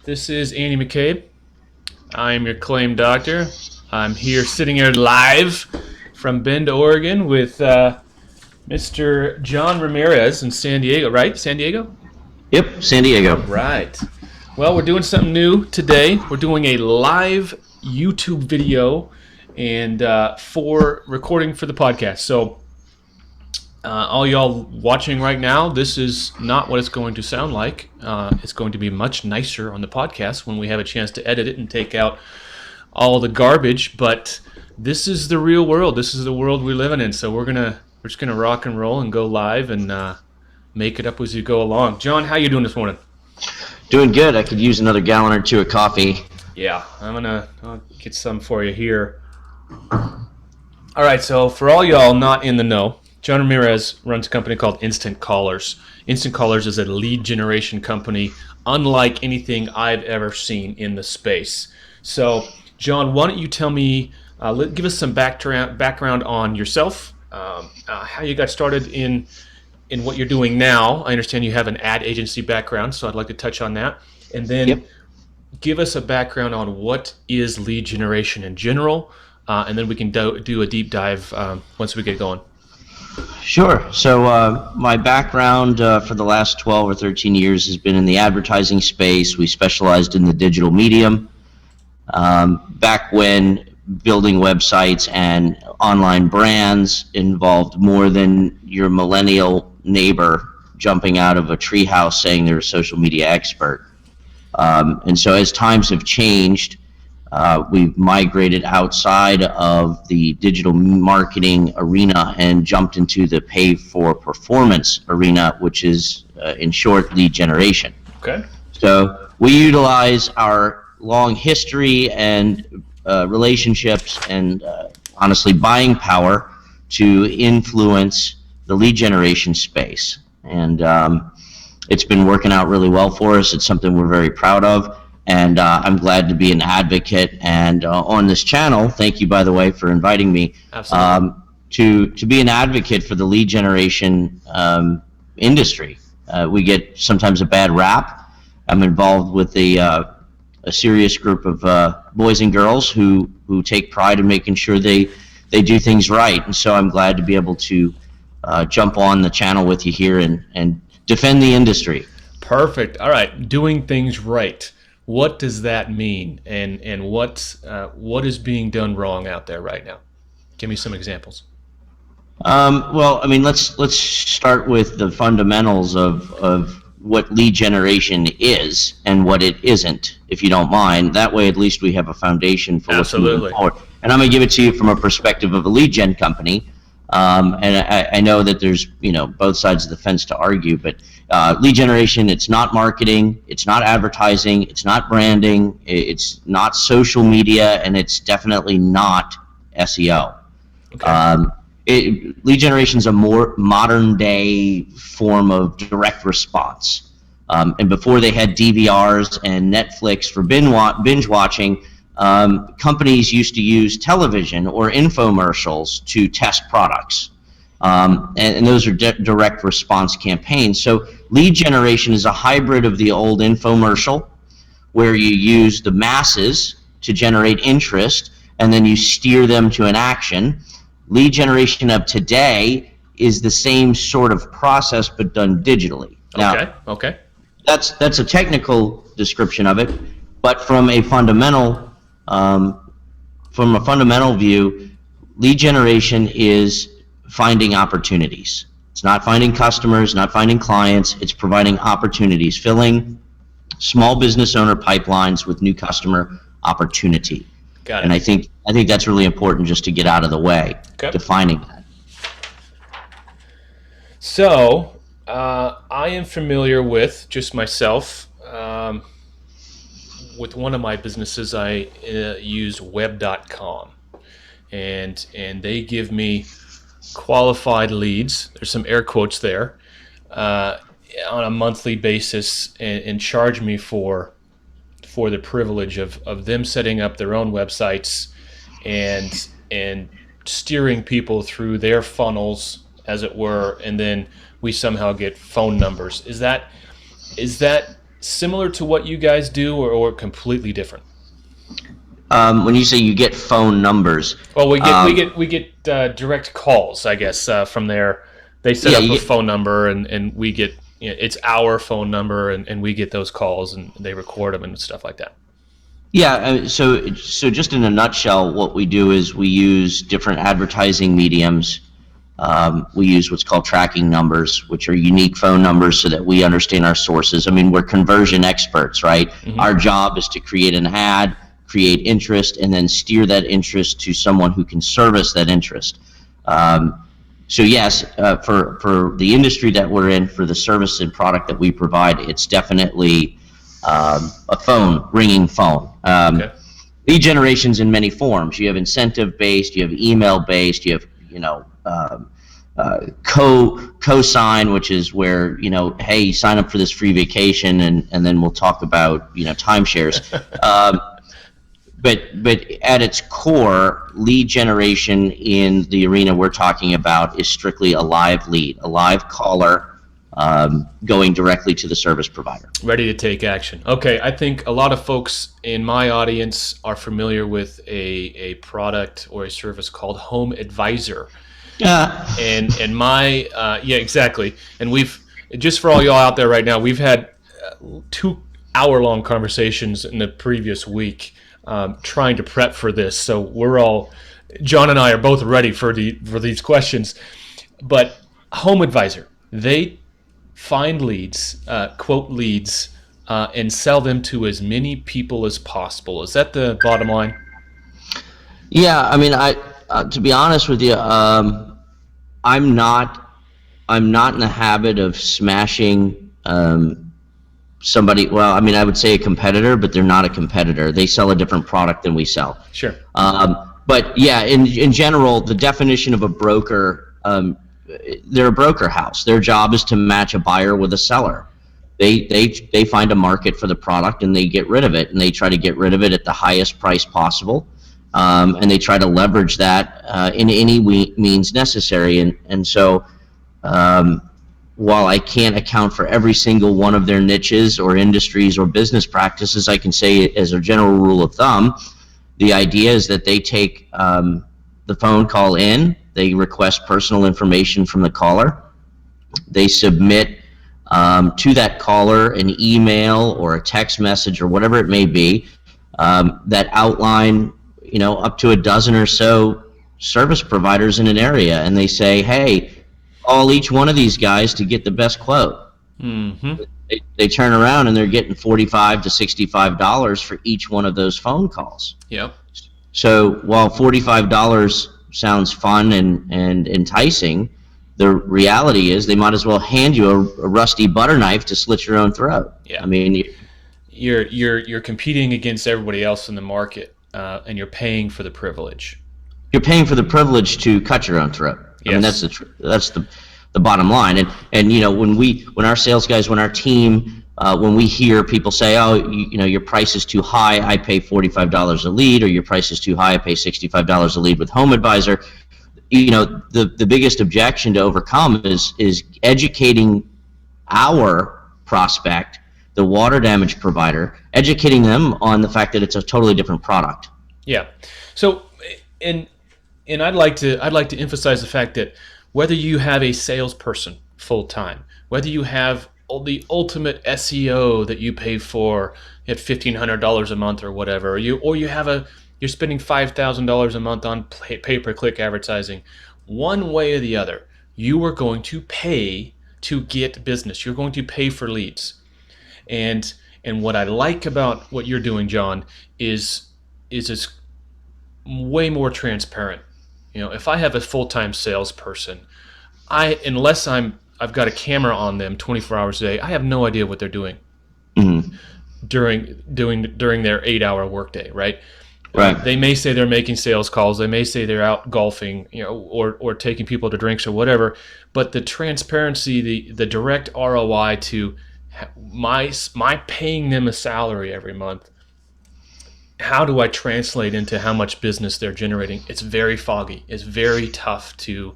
This is Andy McCabe. I'm your claim doctor. I'm here sitting here live from Bend, Oregon with Mr. John Ramirez in San Diego, right? San Diego? Yep, San Diego. Right. Well, we're doing something new today. We're doing a live YouTube video and for recording for the podcast. So all y'all watching right now, this is not what it's going to sound like. It's going to be much nicer on the podcast when we have a chance to edit it and take out all the garbage. But this is the real world. This is the world we're living in. So we're just gonna rock and roll and go live and make it up as you go along. John, how you doing this morning? Doing good. I could use another gallon or two of coffee. Yeah, I'll get some for you here. All right, so for all y'all not in the know, John Ramirez runs a company called Instant Callers. Instant Callers is a lead generation company unlike anything I've ever seen in the space. So, John, why don't you tell me, give us some background on yourself, how you got started in what you're doing now. I understand you have an ad agency background, so I'd like to touch on that. And then give us a background on what is lead generation in general, and then we can do a deep dive once we get going. Sure. So my background for the last 12 or 13 years has been in the advertising space. We specialized in the digital medium. Back when building websites and online brands involved more than your millennial neighbor jumping out of a treehouse saying they're a social media expert. And so as times have changed, we've migrated outside of the digital marketing arena and jumped into the pay-for-performance arena, which is, in short, lead generation. Okay. So we utilize our long history and relationships and, honestly, buying power to influence the lead generation space. And it's been working out really well for us. It's something we're very proud of. And I'm glad to be an advocate. And on this channel, thank you, by the way, for inviting me. Absolutely. To be an advocate for the lead generation industry. We get sometimes a bad rap. I'm involved with a serious group of boys and girls who take pride in making sure they do things right. And so I'm glad to be able to jump on the channel with you here and defend the industry. Perfect. All right. Doing things right. What does that mean, and what is being done wrong out there right now? Give me some examples. Well, I mean, let's start with the fundamentals of what lead generation is and what it isn't, if you don't mind. That way, at least we have a foundation for what's moving forward. And I'm going to give it to you from a perspective of a lead gen company. And I know that there's both sides of the fence to argue, but lead generation, it's not marketing, it's not advertising, it's not branding, it's not social media, and it's definitely not SEO. Okay. Lead generation is a more modern day form of direct response. And before they had DVRs and Netflix for binge watching, companies used to use television or infomercials to test products. And those are direct response campaigns. So lead generation is a hybrid of the old infomercial, where you use the masses to generate interest, and then you steer them to an action. Lead generation of today is the same sort of process, but done digitally. Now, Okay. That's a technical description of it, but from a fundamental view, lead generation is finding opportunities. It's not finding customers, not finding clients. It's providing opportunities, filling small business owner pipelines with new customer opportunity. Got it. And I think that's really important just to get out of the way, defining that. So I am familiar with, just myself, with one of my businesses. I use web.com, and they give me qualified leads, there's some air quotes there, on a monthly basis, and charge me for the privilege of them setting up their own websites and steering people through their funnels, as it were, and then we somehow get phone numbers. Is that similar to what you guys do, or completely different? When you say you get phone numbers, Well, we get direct calls, I guess, from there. They set yeah, up you a get, phone number, and we get, it's our phone number, and we get those calls, and they record them and stuff like that. yeah. So just in a nutshell, what we do is we use different advertising mediums. We use what's called tracking numbers, which are unique phone numbers so that we understand our sources. I mean, we're conversion experts, right? Mm-hmm. Our job is to create an ad, create interest, and then steer that interest to someone who can service that interest. So yes, for the industry that we're in, for the service and product that we provide, it's definitely a phone, ringing phone. Okay. Lead generation's in many forms. You have incentive-based, you have email-based, you have, co-sign, which is where, hey, sign up for this free vacation, and then we'll talk about, timeshares. But at its core, lead generation in the arena we're talking about is strictly a live lead, a live caller going directly to the service provider. Ready to take action. Okay, I think a lot of folks in my audience are familiar with a product or a service called Home Advisor. And my yeah, exactly. And we've, just for all y'all out there right now, we've had 2 hour-long conversations in the previous week trying to prep for this. So John and I are both ready for these questions. But Home Advisor, they find leads, quote leads, and sell them to as many people as possible. Is that the bottom line? Yeah, I mean, to be honest with you, I'm not in the habit of smashing somebody. Well, I mean, I would say a competitor, but they're not a competitor. They sell a different product than we sell. Sure. But yeah, in general, the definition of a broker, they're a broker house. Their job is to match a buyer with a seller. They find a market for the product and they get rid of it, and they try to get rid of it at the highest price possible. And they try to leverage that in any means necessary. And so while I can't account for every single one of their niches or industries or business practices, I can say as a general rule of thumb, the idea is that they take the phone call in, they request personal information from the caller, they submit to that caller an email or a text message or whatever it may be that outline up to a dozen or so service providers in an area, and they say, hey, call each one of these guys to get the best quote. Mm-hmm. They turn around and they're getting $45 to $65 for each one of those phone calls. Yep. So while $45 sounds fun and enticing, the reality is they might as well hand you a rusty butter knife to slit your own throat. Yeah. I mean, you're competing against everybody else in the market, and you're paying for the privilege. You're paying for the privilege to cut your own throat. Yes. I mean, that's the bottom line. And when our sales guys, when our team, when we hear people say, oh, your price is too high, I pay $45 a lead, or your price is too high, I pay $65 a lead with Home Advisor, the biggest objection to overcome is educating our prospect, the water damage provider, educating them on the fact that it's a totally different product. Yeah. So, and I'd like to emphasize the fact that whether you have a salesperson full time, whether you have the ultimate SEO that you pay for at $1,500 a month or whatever, or you're spending $5,000 a month on pay-per-click advertising, one way or the other, you are going to pay to get business. You're going to pay for leads. And what I like about what you're doing, John, is it's way more transparent. If I have a full-time salesperson, unless I've got a camera on them 24 hours a day, I have no idea what they're doing during their 8-hour workday, right? Right. They may say they're making sales calls. They may say they're out golfing, or taking people to drinks or whatever. But the transparency, the direct ROI to my paying them a salary every month, how do I translate into how much business they're generating? It's very foggy. It's very tough to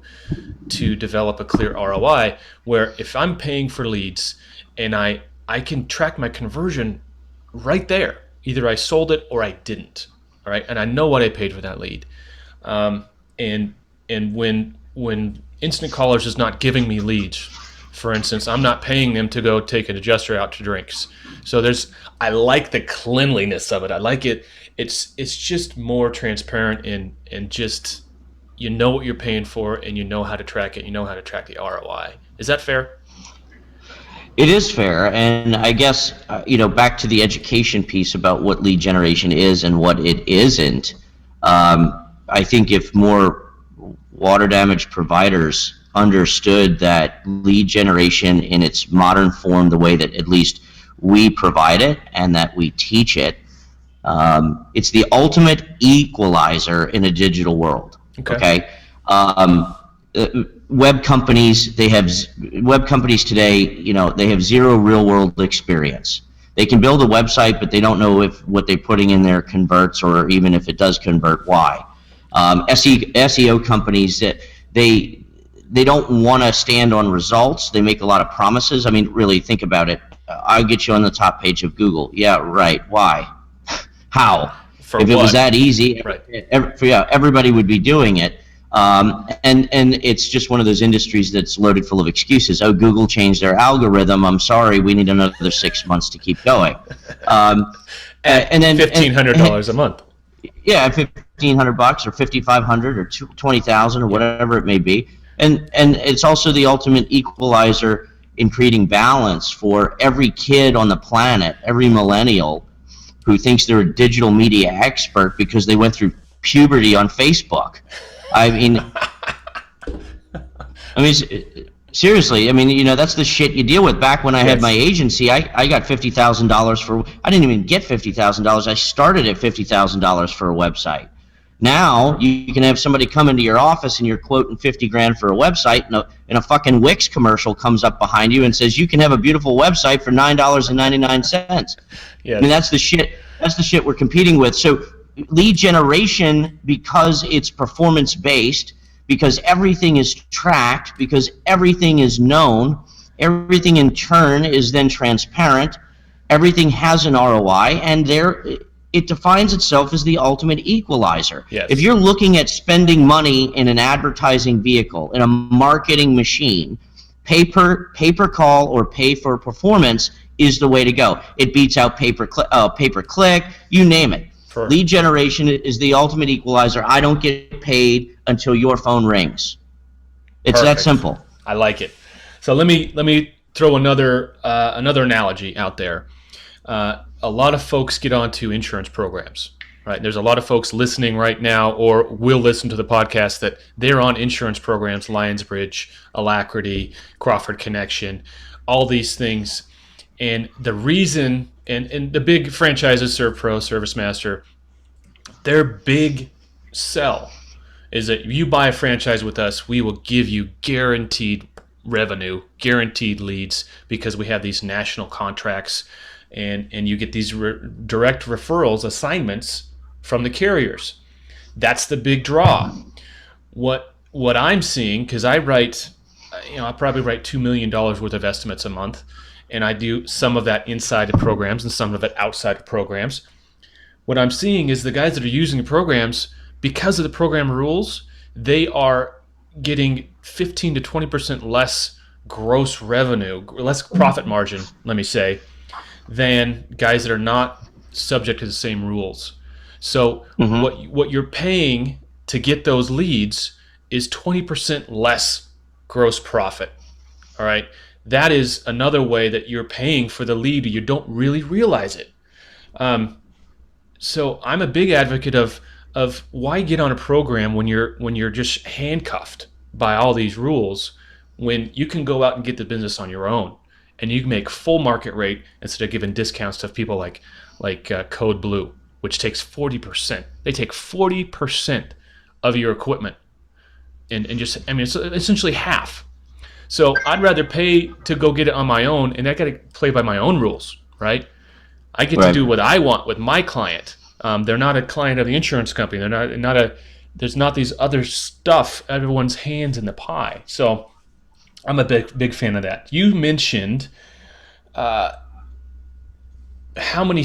develop a clear ROI, where if I'm paying for leads and I I can track my conversion right there. Either I sold it or I didn't. All right, and I know what I paid for that lead. Um, and when Instant Callers is not giving me leads, for instance, I'm not paying them to go take an adjuster out to drinks. So I like the cleanliness of it. I like it. It's just more transparent and just, you know what you're paying for, and you know how to track it. You know how to track the ROI. Is that fair? It is fair, and I guess, back to the education piece about what lead generation is and what it isn't. I think if more water damage providers understood that lead generation in its modern form, the way that at least we provide it and that we teach it, it's the ultimate equalizer in a digital world. Okay? Web companies today, they have zero real world experience. They can build a website, but they don't know if what they're putting in there converts, or even if it does convert, why. SEO companies, that they don't want to stand on results. They make a lot of promises. I mean, really think about it. I'll get you on the top page of Google. Yeah, right. Why? How? For if what? It was that easy, right. Everybody would be doing it. And it's just one of those industries that's loaded full of excuses. Oh, Google changed their algorithm. I'm sorry, we need another 6 months to keep going. And then $1,500 a month. Yeah, $1,500 or $5,500 or $20,000 or whatever it may be. And it's also the ultimate equalizer in creating balance for every kid on the planet, every millennial who thinks they're a digital media expert because they went through puberty on Facebook. I mean, seriously, that's the shit you deal with. Back when I had my agency, I got $50,000 for, I didn't even get $50,000. I started at $50,000 for a website. Now, you can have somebody come into your office and you're quoting $50,000 for a website, and a fucking Wix commercial comes up behind you and says, you can have a beautiful website for $9.99. Yes. I mean, that's the shit we're competing with. So, lead generation, because it's performance based, because everything is tracked, because everything is known, everything in turn is then transparent, everything has an ROI, and it defines itself as the ultimate equalizer. Yes. If you're looking at spending money in an advertising vehicle, in a marketing machine, pay per call or pay for performance is the way to go. It beats out pay per click, you name it. Lead generation is the ultimate equalizer. I don't get paid until your phone rings. It's Perfect. that simple. I like it. So let me throw another analogy out there. A lot of folks get onto insurance programs, right? There's a lot of folks listening right now, or will listen to the podcast, that they're on insurance programs: Lionsbridge, Alacrity, Crawford Connection, all these things. And the reason, and the big franchises, ServPro, ServiceMaster, their big sell is that if you buy a franchise with us, we will give you guaranteed revenue, guaranteed leads, because we have these national contracts, and you get these direct referrals, assignments from the carriers. That's the big draw. What I'm seeing, because I probably write $2 million worth of estimates a month, and I do some of that inside of programs and some of it outside of programs. What I'm seeing is the guys that are using the programs, because of the program rules, they are getting 15 to 20% less gross revenue, less profit margin, let me say, than guys that are not subject to the same rules. So what you're paying to get those leads is 20% less gross profit. All right? That is another way that you're paying for the lead. You don't really realize it. So I'm a big advocate of why get on a program when you're just handcuffed by all these rules, when you can go out and get the business on your own, and you can make full market rate instead of giving discounts to people like Code Blue, which takes 40%. They take 40% of your equipment, and just, it's essentially half. So I'd rather pay to go get it on my own, and I got to play by my own rules, right? I get to do what I want with my client. They're not a client of the insurance company. There's not these other stuff, everyone's hands in the pie. So I'm a big fan of that. You mentioned how many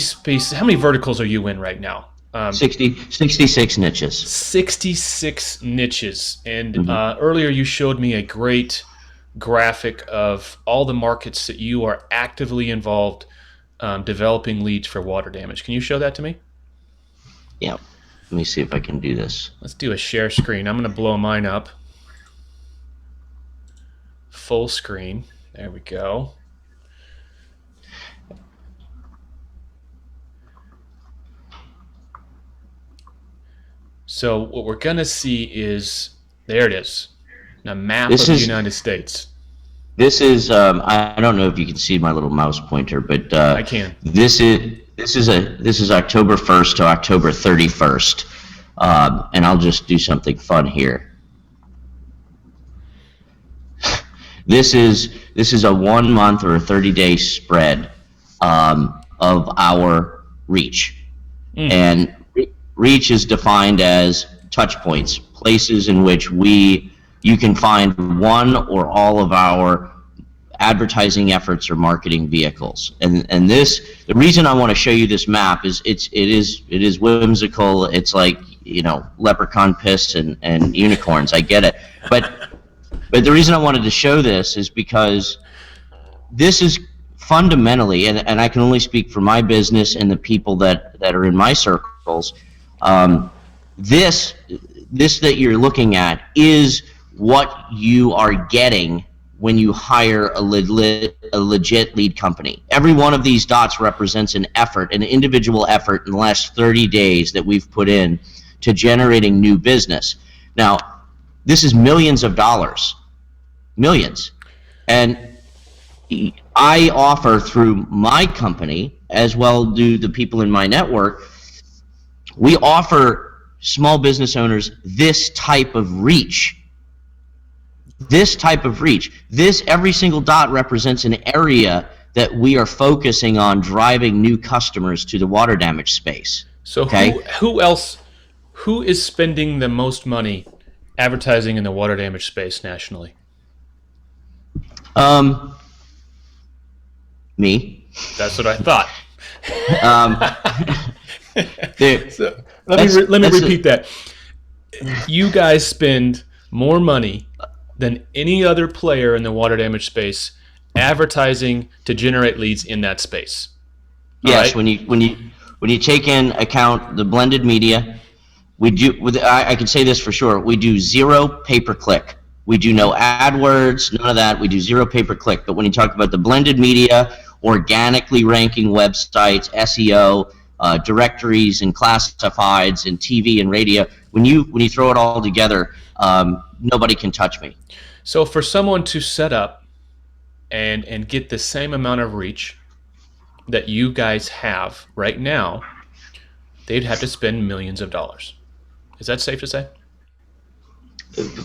verticals are you in right now? 66 niches. 66 niches. And earlier you showed me a great graphic of all the markets that you are actively involved developing leads for water damage. Can you show that to me? Yeah. Let me see if I can do this. Let's do a share screen. I'm going to blow mine up. Full screen. There we go. So what we're going to see is, there it is, a map of the United States. This is, I don't know if you can see my little mouse pointer, but I can. This is October 1st to October 31st, and I'll just do something fun here. This is a 1 month or a 30-day spread of our reach, and reach is defined as touch points, places in which you can find one or all of our advertising efforts or marketing vehicles. And the reason I want to show you this map is it is whimsical. It's like, leprechaun piss and unicorns. I get it. But the reason I wanted to show this is because this is fundamentally, and I can only speak for my business and the people that are in my circles, this that you're looking at is what you are getting when you hire a legit lead company. Every one of these dots represents an individual effort in the last 30 days that we've put in to generating new business. Now, this is millions of dollars. Millions. And I offer through my company, as well do the people in my network, we offer small business owners this type of reach. Every single dot represents an area that we are focusing on driving new customers to the water damage space. So who is spending the most money advertising in the water damage space nationally? Me. That's what I thought. So let me repeat that. You guys spend more money than any other player in the water damage space advertising to generate leads in that space. Yes, right? when you take in account the blended media, we do. I can say this for sure. We do zero pay-per-click. We do no AdWords, none of that. We do zero pay-per-click. But when you talk about the blended media, organically ranking websites, SEO, directories and classifieds and TV and radio, when you throw it all together, nobody can touch me. So for someone to set up and get the same amount of reach that you guys have right now, they'd have to spend millions of dollars. Is that safe to say?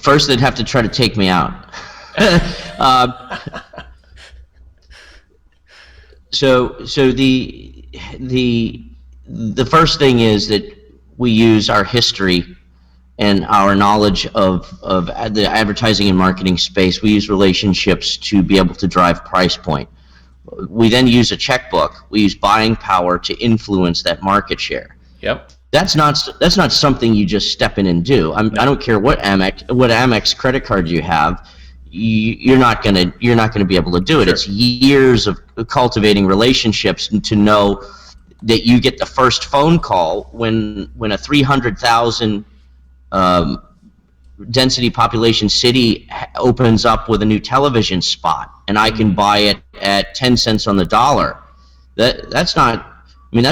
First, they'd have to try to take me out. So the first thing is that we use our history and our knowledge of the advertising and marketing space. We use relationships to be able to drive price point. We then use a checkbook. We use buying power to influence that market share. Yep. That's not something you just step in and do. I don't care what Amex credit card you have. You're not gonna be able to do it. Sure. It's years of cultivating relationships to know that you get the first phone call when a 300,000 density population city opens up with a new television spot, and I can buy it at 10 cents on the dollar. That's not. I mean,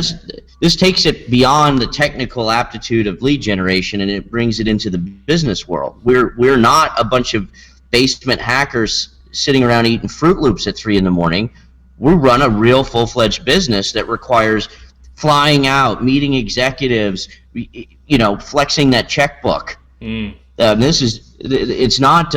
this takes it beyond the technical aptitude of lead generation, and it brings it into the business world. We're not a bunch of basement hackers sitting around eating Fruit Loops at 3 a.m. We run a real full-fledged business that requires flying out, meeting executives, flexing that checkbook. It's not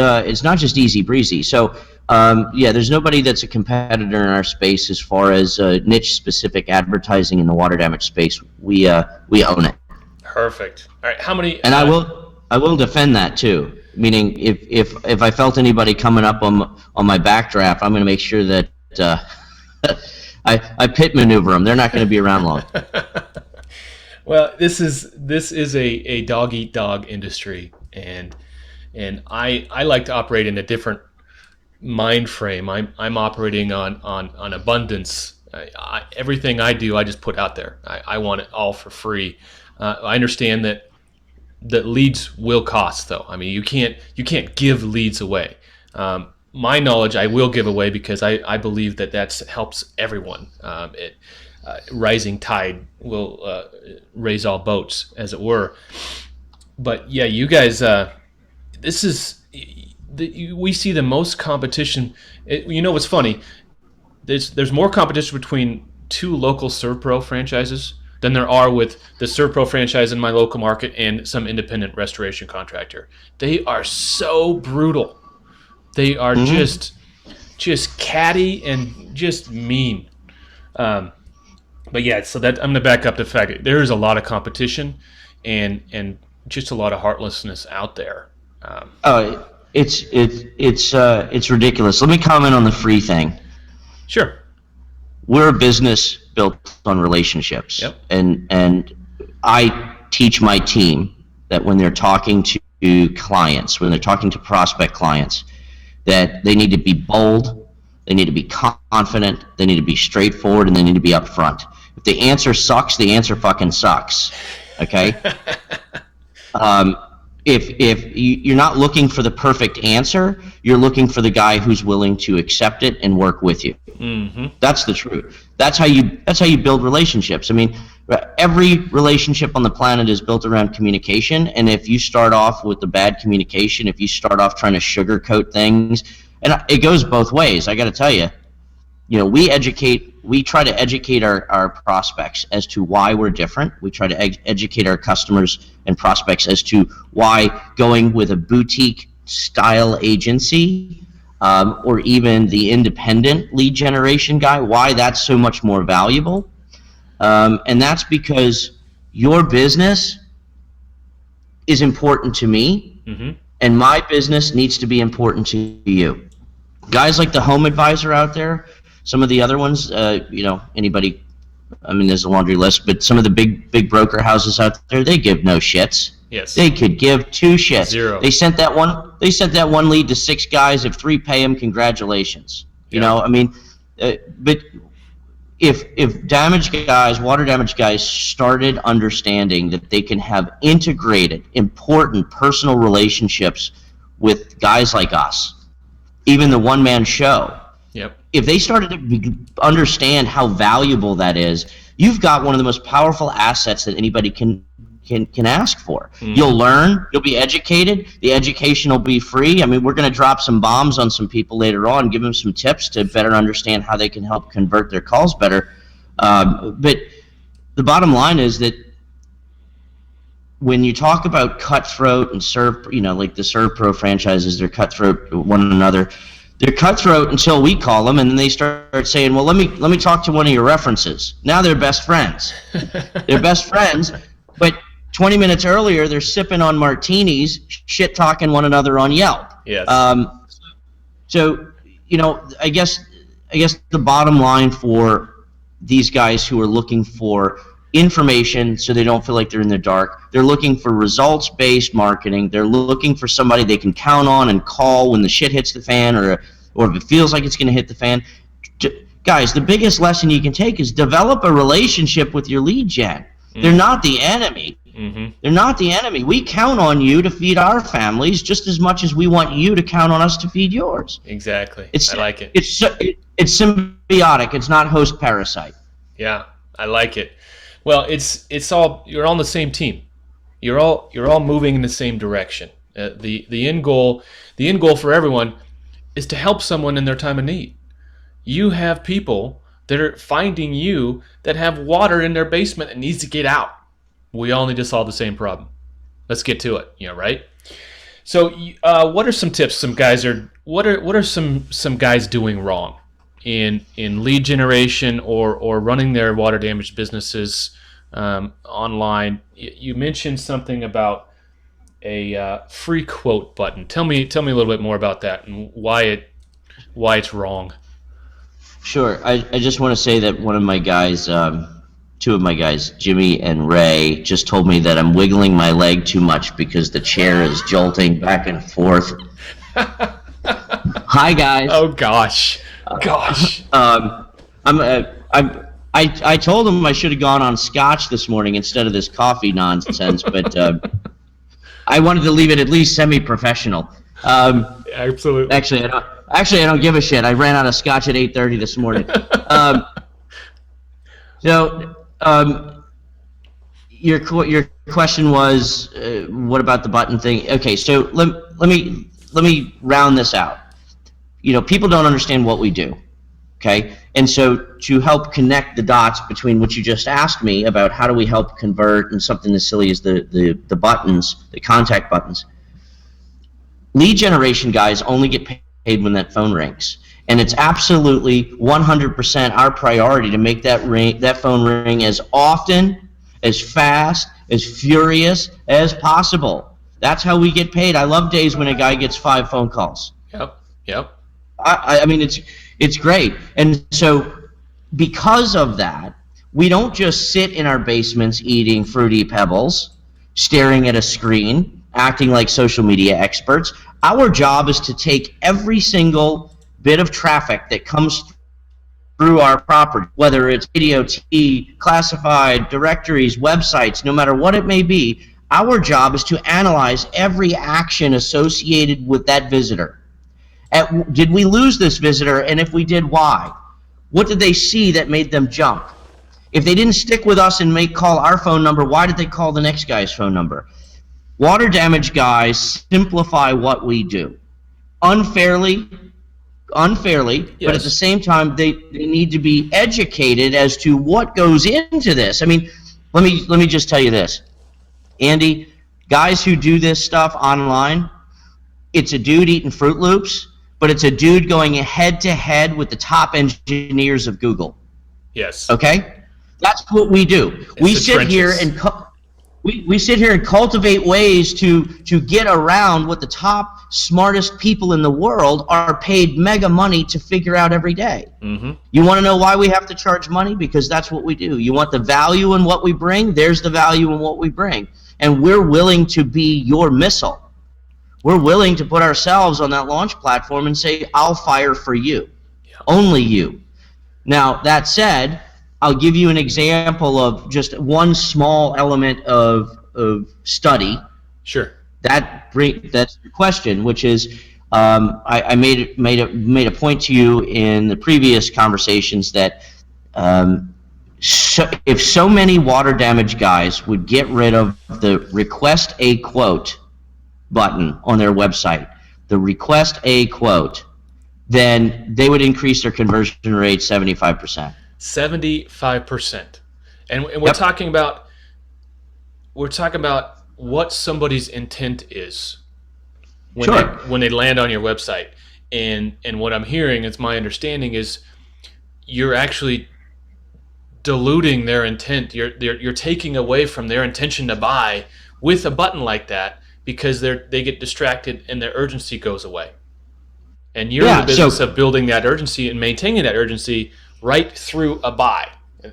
just easy breezy. So there's nobody that's a competitor in our space as far as niche specific advertising in the water damage space. We own it. Perfect. All right, how many? And I will defend that too. Meaning, if I felt anybody coming up on my backdraft, I'm going to make sure that I pit maneuver them. They're not going to be around long. Well, this is a dog eat dog industry, and I like to operate in a different mind frame. I'm operating on abundance. Everything I do, I just put out there. I want it all for free. I understand that leads will cost, though. I mean, you can't give leads away. My knowledge I will give away because I believe that helps everyone. Rising tide will raise all boats, as it were. But yeah, you guys, this is we see the most competition. You know what's funny? There's more competition between two local ServPro franchises than there are with the ServPro franchise in my local market and some independent restoration contractor. They are so brutal. They are just catty and just mean. But yeah, so that I'm going to back up the fact that there is a lot of competition and just a lot of heartlessness out there. It's ridiculous. Let me comment on the free thing. Sure. We're a business built on relationships. Yep. And I teach my team that when they're talking to clients, when they're talking to prospect clients, that they need to be bold, they need to be confident, they need to be straightforward, and they need to be upfront. If the answer sucks, the answer fucking sucks. Okay? If you're not looking for the perfect answer, you're looking for the guy who's willing to accept it and work with you. Mm-hmm. That's the truth. That's how you build relationships. I mean, every relationship on the planet is built around communication, and if you start off with the bad communication, if you start off trying to sugarcoat things, and it goes both ways. I got to tell you, we try to educate our prospects as to why we're different. We try to educate our customers and prospects as to why going with a boutique style agency or even the independent lead generation guy, why that's so much more valuable. And that's because your business is important to me, and my business needs to be important to you. Guys like the Home Advisor out there, some of the other ones, anybody, I mean, there's a laundry list, but some of the big broker houses out there, they give no shits. Yes. They could give two shits. Zero. They sent that one lead to 6 guys. If 3 pay them, congratulations. You know, I mean, but if damage guys, water damage guys started understanding that they can have integrated, important personal relationships with guys like us, even the one-man show. Yep. If they started to understand how valuable that is, you've got one of the most powerful assets that anybody can ask for. You'll learn, you'll be educated, the education will be free. I mean, we're going to drop some bombs on some people later on, give them some tips to better understand how they can help convert their calls better. But the bottom line is that when you talk about cutthroat and like the ServPro franchises, they're cutthroat to one another. They're cutthroat until we call them, and then they start saying, well, let me talk to one of your references. Now they're best friends. They're best friends, but 20 minutes earlier, they're sipping on martinis, shit-talking one another on Yelp. Yes. So, I guess the bottom line for these guys who are looking for information so they don't feel like they're in the dark, they're looking for results-based marketing. They're looking for somebody they can count on and call when the shit hits the fan or if it feels like it's going to hit the fan. Guys, the biggest lesson you can take is develop a relationship with your lead gen. They're not the enemy. They're not the enemy. We count on you to feed our families just as much as we want you to count on us to feed yours. Exactly. I like it. It's symbiotic. It's not host parasite. Yeah, I like it. Well, it's all, you're all on the same team. You're all moving in the same direction. The end goal for everyone is to help someone in their time of need. You have people that are finding you that have water in their basement that needs to get out. We all need to solve the same problem. Let's get to it, right? So, what are some tips? What are some guys doing wrong in lead generation or running their water damage businesses online? You mentioned something about a free quote button. Tell me a little bit more about that and why it's wrong. Sure. I just want to say that one of my guys, two of my guys, Jimmy and Ray, just told me that I'm wiggling my leg too much because the chair is jolting back and forth. Hi, guys. Oh gosh, gosh. I told him I should have gone on scotch this morning instead of this coffee nonsense, but I wanted to leave it at least semi-professional. Absolutely. Actually, I don't give a shit. I ran out of scotch at 8:30 this morning. Your question was, what about the button thing? Okay, so let me round this out. People don't understand what we do. Okay, and so to help connect the dots between what you just asked me about how do we help convert and something as silly as the buttons, the contact buttons. Lead generation guys only get paid when that phone rings. And it's absolutely 100% our priority to make that phone ring as often, as fast, as furious as possible. That's how we get paid. I love days when a guy gets 5 phone calls. Yep. I mean, it's great. And so because of that, we don't just sit in our basements eating Fruity Pebbles, staring at a screen, acting like social media experts. Our job is to take every single bit of traffic that comes through our property, whether it's video, TV, classified, directories, websites, no matter what it may be. Our job is to analyze every action associated with that visitor. Did we lose this visitor, and if we did, why? What did they see that made them jump? If they didn't stick with us and call our phone number, why did they call the next guy's phone number? Water damage guys simplify what we do. Unfairly, Yes. but at the same time, they need to be educated as to what goes into this. I mean, let me just tell you this. Andy, guys who do this stuff online, it's a dude eating Fruit Loops, but it's a dude going head-to-head with the top engineers of Google. Yes. Okay? That's what we do. We sit here and we sit here and cultivate ways to get around what the top smartest people in the world are paid mega money to figure out every day. Mm-hmm. You want to know why we have to charge money? Because that's what we do. You want the value in what we bring? There's the value in what we bring. And we're willing to be your missile. We're willing to put ourselves on that launch platform and say, I'll fire for you. Yeah. Only you. Now, that said, I'll give you an example of just one small element of study. Sure. That's your question, which is I made a point to you in the previous conversations that if so many water damage guys would get rid of the request a quote button on their website, the request a quote, then they would increase their conversion rate 75%. 75%. And we're talking about what somebody's intent is when they land on your website. And what I'm hearing, it's my understanding, is you're actually diluting their intent. You're taking away from their intention to buy with a button like that because they get distracted and their urgency goes away. And you're in the business of building that urgency and maintaining that urgency right through a buy.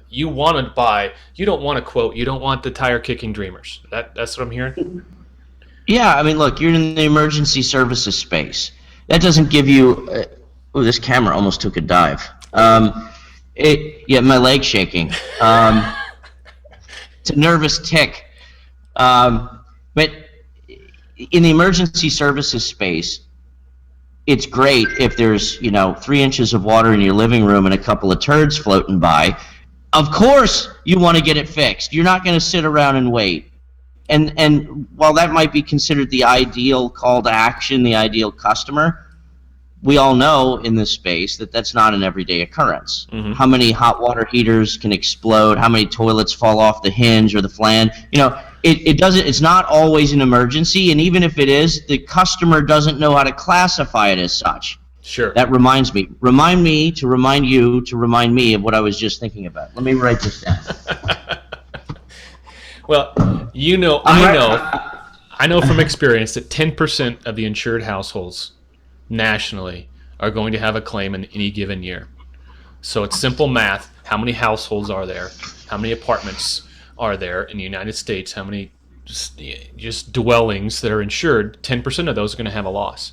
You want to buy. You don't want to quote. You don't want the tire-kicking dreamers. That's what I'm hearing? Yeah, I mean, look, you're in the emergency services space. That doesn't give you... this camera almost took a dive. My leg's shaking. It's a nervous tick. But in the emergency services space, it's great if there's 3 inches of water in your living room and a couple of turds floating by. Of course you want to get it fixed. You're not going to sit around and wait. And while that might be considered the ideal call to action, the ideal customer, we all know in this space that that's not an everyday occurrence. Mm-hmm. How many hot water heaters can explode? How many toilets fall off the hinge or the flange? It doesn't. It's not always an emergency, and even if it is, the customer doesn't know how to classify it as such. Sure. That reminds me. Remind me to remind you to remind me of what I was just thinking about. Let me write this down. Well, I know from experience that 10% of the insured households nationally are going to have a claim in any given year. So it's simple math. How many households are there? How many apartments are there in the United States? How many just dwellings that are insured? 10% of those are going to have a loss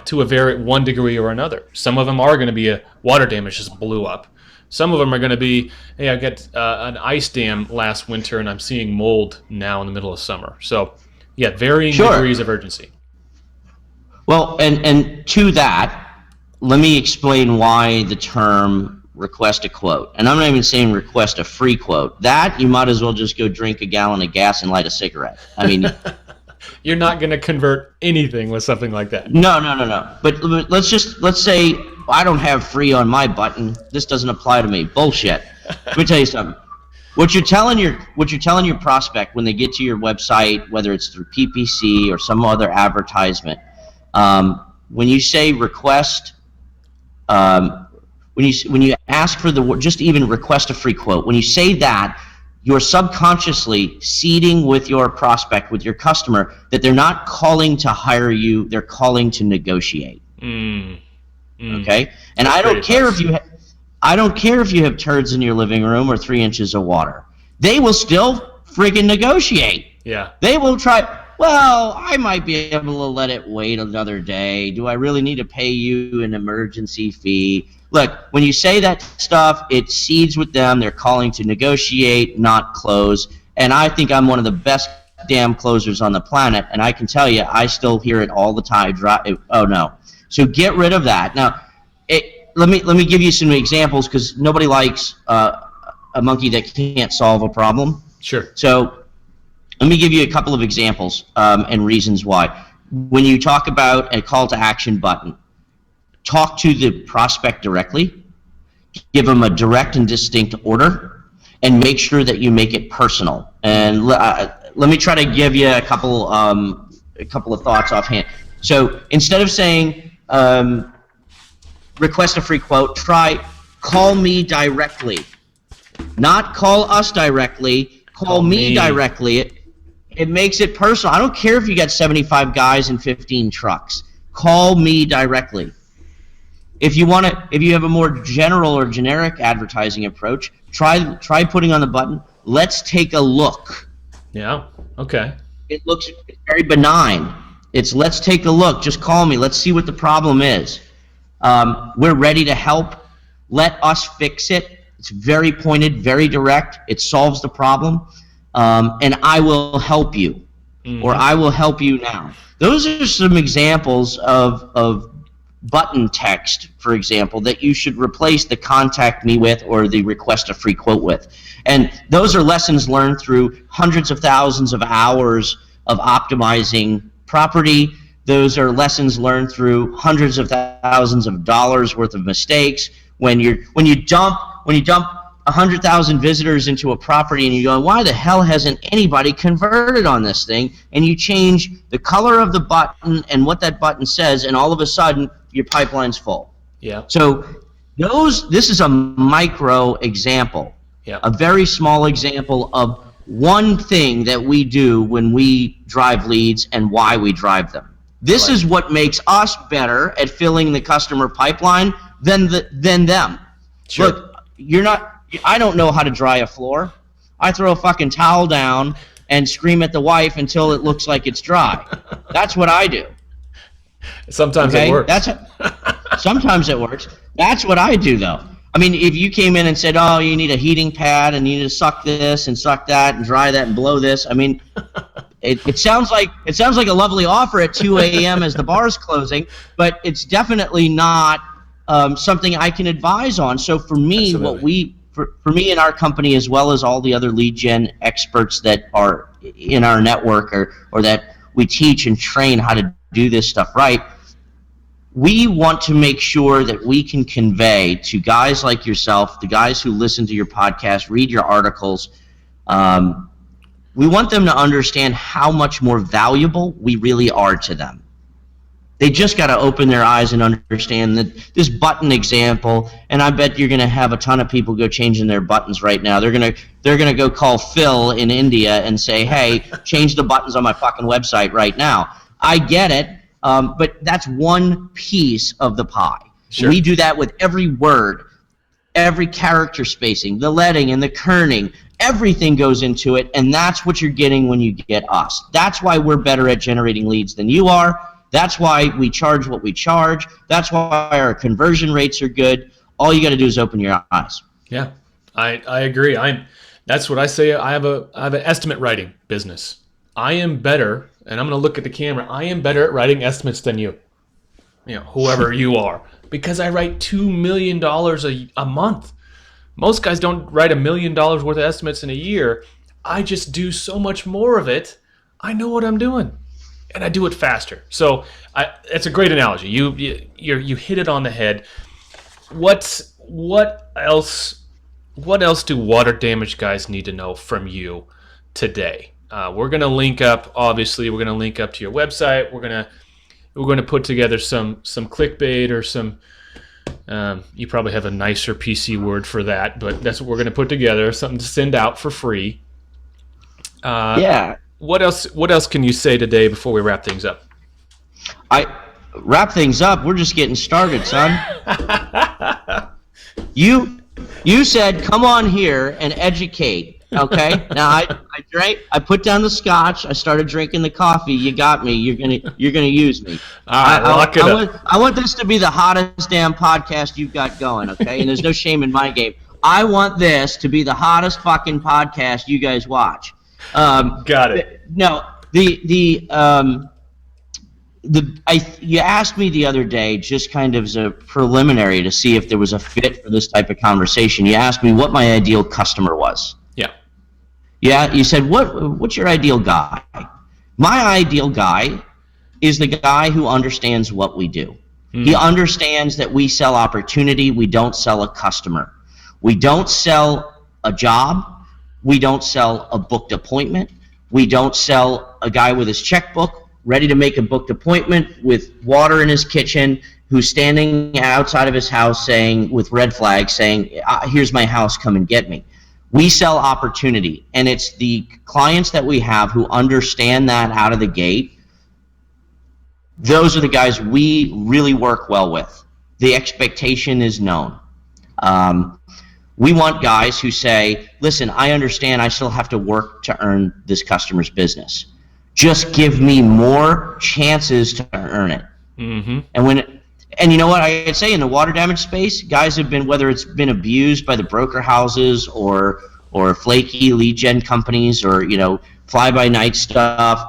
to a one degree or another. Some of them are going to be a water damage just blew up. Some of them are going to be, hey, I got an ice dam last winter and I'm seeing mold now in the middle of summer. So, yeah, varying degrees of urgency. Well, and to that, let me explain why the term request a quote. And I'm not even saying request a free quote. That, you might as well just go drink a gallon of gas and light a cigarette. I mean... You're not going to convert anything with something like that. No. But let's say I don't have free on my button. This doesn't apply to me. Bullshit. Let me tell you something. What you're telling your prospect when they get to your website, whether it's through PPC or some other advertisement, when you say request, when you ask for just even request a free quote, when you say that, you're subconsciously seeding with your prospect, with your customer, that they're not calling to hire you, they're calling to negotiate. Okay? And I don't care if you have turds in your living room or 3 inches of water. They will still friggin' negotiate. Yeah. They will try, well, I might be able to let it wait another day. Do I really need to pay you an emergency fee? Look, when you say that stuff, it seeds with them. They're calling to negotiate, not close. And I think I'm one of the best damn closers on the planet. And I can tell you, I still hear it all the time. Oh, no. So get rid of that. Now, let me give you some examples, because nobody likes a monkey that can't solve a problem. Sure. So let me give you a couple of examples and reasons why. When you talk about a call to action button, talk to the prospect directly, give them a direct and distinct order, and make sure that you make it personal. And let me try to give you a couple of thoughts offhand. So instead of saying request a free quote, try call me directly. Not call us directly, call me directly. It makes it personal. I don't care if you got 75 guys and 15 trucks. Call me directly. If you have a more general or generic advertising approach, try putting on the button, let's take a look. Yeah, okay. It looks very benign. It's let's take a look, just call me, let's see what the problem is. We're ready to help. Let us fix it. It's very pointed, very direct. It solves the problem. And I will help you, or I will help you now. Those are some examples of button text, for example, that you should replace the contact me with or the request a free quote with. And those are lessons learned through hundreds of thousands of hours of optimizing property. Those are lessons learned through hundreds of thousands of dollars worth of mistakes. When you dump 100,000 visitors into a property and you go, why the hell hasn't anybody converted on this thing? And you change the color of the button and what that button says, and all of a sudden your pipeline's full. Yeah. So this is a micro example, a very small example of one thing that we do when we drive leads and why we drive them. This is what makes us better at filling the customer pipeline than them. Sure. Look, I don't know how to dry a floor. I throw a fucking towel down and scream at the wife until it looks like it's dry. That's what I do. Sometimes it works. Sometimes it works. That's what I do, though. I mean, if you came in and said, oh, you need a heating pad and you need to suck this and suck that and dry that and blow this, I mean, it sounds like a lovely offer at 2 a.m. as the bar's closing, but it's definitely not something I can advise on. So for me, Absolutely. For me and our company, as well as all the other lead gen experts that are in our network or that we teach and train how to do this stuff right, we want to make sure that we can convey to guys like yourself, the guys who listen to your podcast, read your articles, we want them to understand how much more valuable we really are to them. They just got to open their eyes and understand that this button example, and I bet you're going to have a ton of people go changing their buttons right now. They're going to go call Phil in India and say, hey, change the buttons on my fucking website right now. I get it, but that's one piece of the pie. Sure. We do that with every word. every character spacing, the leading and the kerning, everything goes into it, and that's what you're getting when you get us. That's why we're better at generating leads than you are. That's why we charge what we charge. That's why our conversion rates are good. All you got to do is open your eyes. Yeah, I agree. That's what I say. I have an estimate writing business. I am better, and I'm going to look at the camera. I am better at writing estimates than you. Whoever you are, because I write $2 million a month. Most guys don't write $1 million worth of estimates in a year. I just do so much more of it. I know what I'm doing, and I do it faster. So it's a great analogy. You hit it on the head. What else do water damage guys need to know from you today? We're going to link up. Obviously, we're going to link up to your website. We're going to put together some clickbait or some. You probably have a nicer PC word for that, but that's what we're going to put together. Something to send out for free. Yeah. What else can you say today before we wrap things up? Wrap things up. We're just getting started, son. You said come on here and educate. Okay. Now I drank. I put down the scotch. I started drinking the coffee. You got me. You're gonna use me. All right, lock it up. I want this to be the hottest damn podcast you've got going. Okay. And there's no shame in my game. I want this to be the hottest fucking podcast you guys watch. Got it. No. You asked me the other day, just kind of as a preliminary to see if there was a fit for this type of conversation. You asked me what my ideal customer was. Yeah, you said, what's your ideal guy? My ideal guy is the guy who understands what we do. He understands that we sell opportunity, we don't sell a customer. We don't sell a job, we don't sell a booked appointment, we don't sell a guy with his checkbook ready to make a booked appointment with water in his kitchen who's standing outside of his house saying, with red flags saying, here's my house, come and get me. We sell opportunity, and it's the clients that we have who understand that out of the gate. Those are the guys we really work well with. The expectation is known. We want guys who say, listen, I understand I still have to work to earn this customer's business. Just give me more chances to earn it. Mm-hmm. And you know what I say in the water damage space, guys have been, whether it's been abused by the broker houses or flaky lead gen companies or fly by night stuff,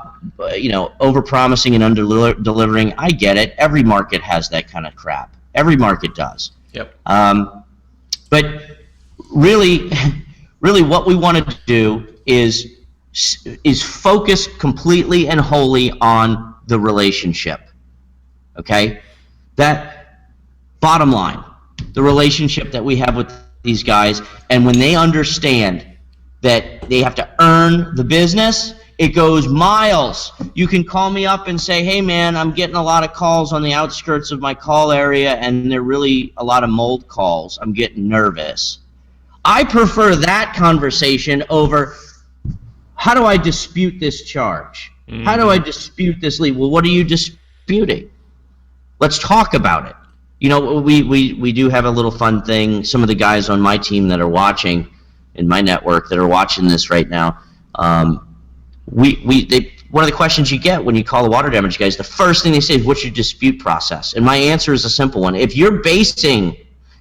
over promising and under delivering. I get it. Every market has that kind of crap. Every market does. Yep. But really, what we want to do is focus completely and wholly on the relationship. Okay. That bottom line, the relationship that we have with these guys, and when they understand that they have to earn the business, it goes miles. You can call me up and say, hey man, I'm getting a lot of calls on the outskirts of my call area and they're really a lot of mold calls. I'm getting nervous. I prefer that conversation over how do I dispute this charge? Mm-hmm. How do I dispute this lead? Well, what are you disputing? Let's talk about it. We do have a little fun thing. Some of the guys on my team that are watching in my network that are watching this right now, one of the questions you get when you call the water damage guys, the first thing they say is, what's your dispute process? And my answer is a simple one. If you're basing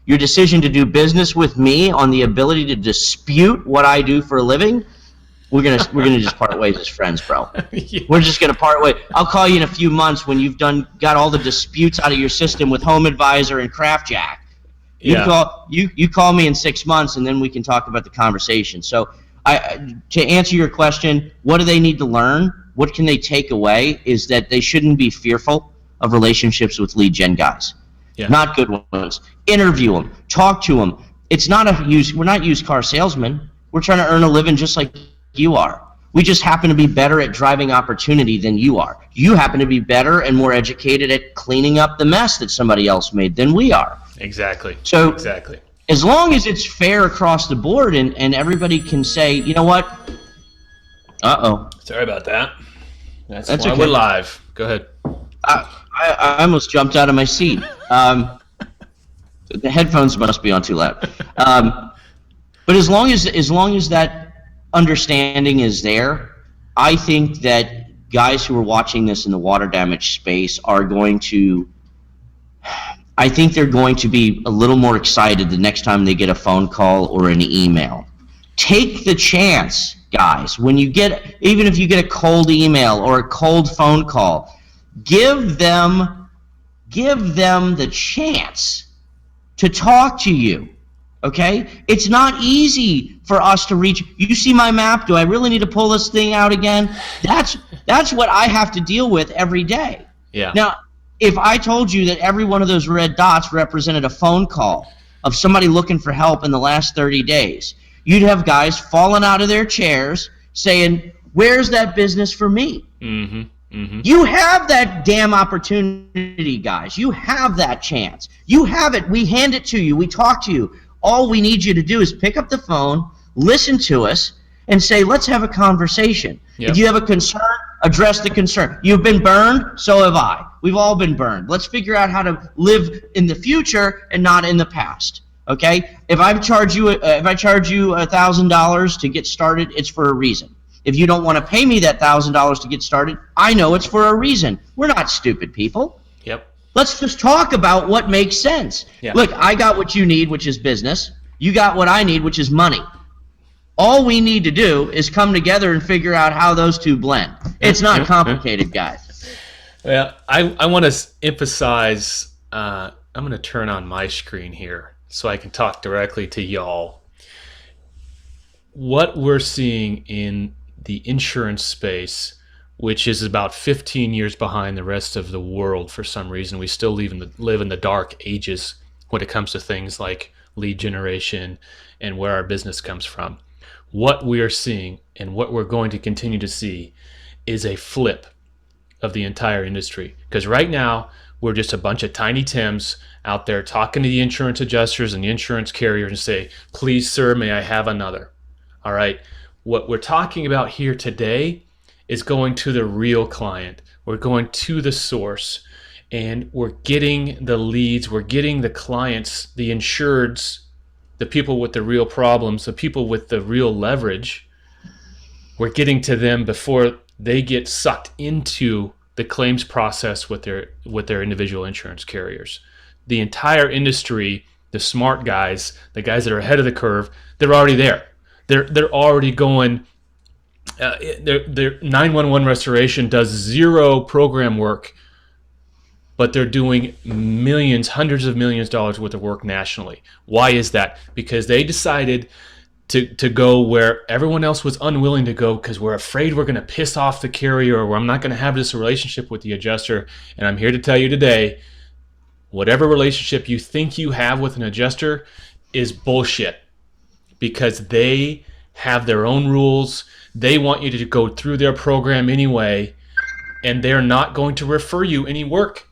your decision to do business with me on the ability to dispute what I do for a living, we're gonna just part ways as friends, bro. Yeah. We're just gonna part ways. I'll call you in a few months when you've got all the disputes out of your system with Home Advisor and CraftJack. You call me in 6 months, and then we can talk about the conversation. So, to answer your question, what do they need to learn? What can they take away? Is that they shouldn't be fearful of relationships with lead gen guys. Yeah. Not good ones. Interview them. Talk to them. It's not we're not used car salesmen. We're trying to earn a living just like you are. We just happen to be better at driving opportunity than you are. You happen to be better and more educated at cleaning up the mess that somebody else made than we are. Exactly. So exactly. As long as it's fair across the board and everybody can say, you know what? Uh-oh. Sorry about that. That's why okay. We're live. Go ahead. I almost jumped out of my seat. The headphones must be on too loud. But as long as that understanding is there, I think that guys who are watching this in the water damage space are going to. I think they're going to be a little more excited the next time they get a phone call or an email. Take the chance, guys. When you get, even if you get a cold email or a cold phone call, give them the chance to talk to you. Okay? It's not easy for us to reach. You see my map? Do I really need to pull this thing out again? That's what I have to deal with every day. Yeah. Now, if I told you that every one of those red dots represented a phone call of somebody looking for help in the last 30 days, you'd have guys falling out of their chairs saying, "Where's that business for me?" Mm-hmm. Mm-hmm. You have that damn opportunity, guys. You have that chance. You have it. We hand it to you. We talk to you. All we need you to do is pick up the phone, listen to us, and say, let's have a conversation. Yep. If you have a concern, address the concern. You've been burned, so have I. We've all been burned. Let's figure out how to live in the future and not in the past. Okay? If I charge you $1,000 to get started, it's for a reason. If you don't want to pay me that $1,000 to get started, I know it's for a reason. We're not stupid people. Yep. Let's just talk about what makes sense. Yeah. Look, I got what you need, which is business. You got what I need, which is money. All we need to do is come together and figure out how those two blend. It's not complicated, guys. Well, I want to emphasize, I'm going to turn on my screen here so I can talk directly to y'all. What we're seeing in the insurance space, which is about 15 years behind the rest of the world for some reason. We still live in the dark ages when it comes to things like lead generation and where our business comes from. What we are seeing and what we're going to continue to see is a flip of the entire industry. Because right now, we're just a bunch of tiny Tims out there talking to the insurance adjusters and the insurance carriers and say, please, sir, may I have another? All right. What we're talking about here today is going to the real client. We're going to the source, and we're getting the leads. We're getting the clients, the insureds, the people with the real problems, the people with the real leverage. We're getting to them before they get sucked into the claims process with their individual insurance carriers. The entire industry, the smart guys, the guys that are ahead of the curve, they're already there. They're already going. Their 911 restoration does zero program work, but they're doing millions, hundreds of millions of dollars worth of work nationally. Why is that? Because they decided to go where everyone else was unwilling to go because we're afraid we're going to piss off the carrier or I'm not going to have this relationship with the adjuster. And I'm here to tell you today, whatever relationship you think you have with an adjuster is bullshit. Because they have their own rules. They want you to go through their program anyway, and they're not going to refer you any work.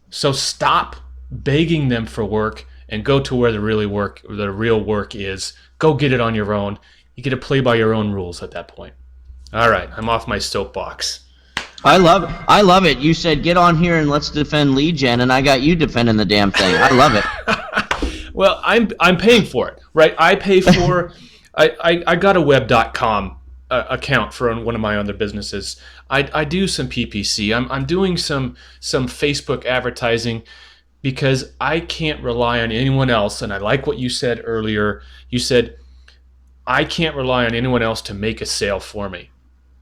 So stop begging them for work and go to where the real work is. Go get it on your own. You get to play by your own rules at that point. All right, I'm off my soapbox. I love it. You said get on here and let's defend lead gen, and I got you defending the damn thing. I love it. Well, I'm paying for it, right? I pay for. I got a web.com account for one of my other businesses. I do some PPC. I'm doing some Facebook advertising because I can't rely on anyone else. And I like what you said earlier. You said I can't rely on anyone else to make a sale for me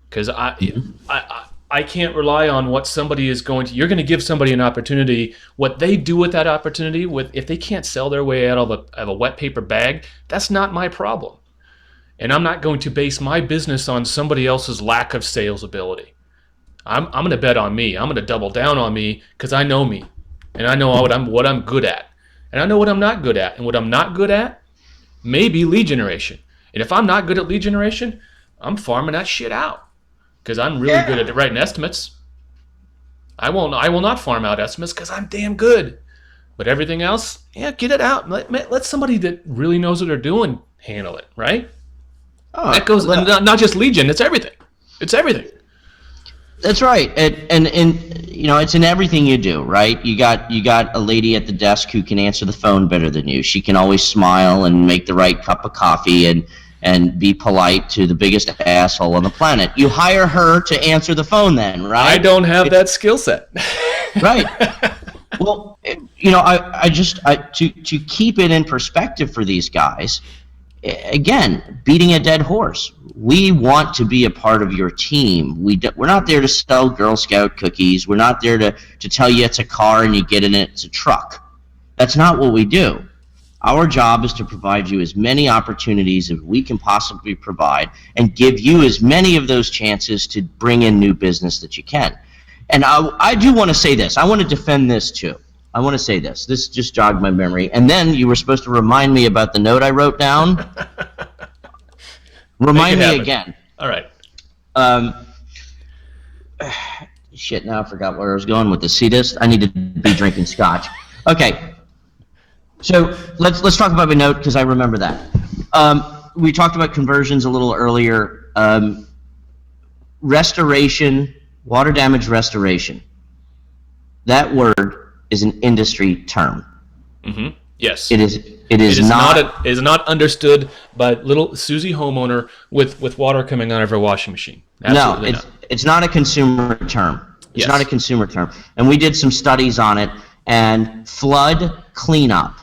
because I can't rely on what somebody is going to. You're going to give somebody an opportunity. What they do with that opportunity, if they can't sell their way out of a wet paper bag, that's not my problem. And I'm not going to base my business on somebody else's lack of sales ability. I'm going to bet on me. I'm going to double down on me because I know me, and I know what I'm good at, and I know what I'm not good at. And what I'm not good at, maybe lead generation. And if I'm not good at lead generation, I'm farming that shit out. Because I'm really good at writing estimates. I will not farm out estimates because I'm damn good. But everything else, get it out. Let somebody that really knows what they're doing handle it, right? Oh, that goes not just lead gen. It's everything. It's everything. That's right, and you know, it's in everything you do, right? You got a lady at the desk who can answer the phone better than you. She can always smile and make the right cup of coffee and be polite to the biggest asshole on the planet. You hire her to answer the phone, then, right? I don't have that skill set. Right. Well, you know, to keep it in perspective for these guys, again, beating a dead horse. We want to be a part of your team. We're not there to sell Girl Scout cookies. We're not there to tell you it's a car and you get in it, it's a truck. That's not what we do. Our job is to provide you as many opportunities as we can possibly provide and give you as many of those chances to bring in new business that you can. And I do want to say this. I want to defend this too. I want to say this. This just jogged my memory. And then you were supposed to remind me about the note I wrote down. Remind me again. All right. Shit, now I forgot where I was going with this. See this? I need to be drinking scotch. Okay. So let's talk about my note because I remember that. We talked about conversions a little earlier. Restoration, water damage restoration. That word is an industry term. Mm-hmm. Yes. It is not understood by little Susie homeowner with water coming out of her washing machine. Absolutely no, it's not a consumer term. It's not a consumer term. And we did some studies on it, and flood cleanup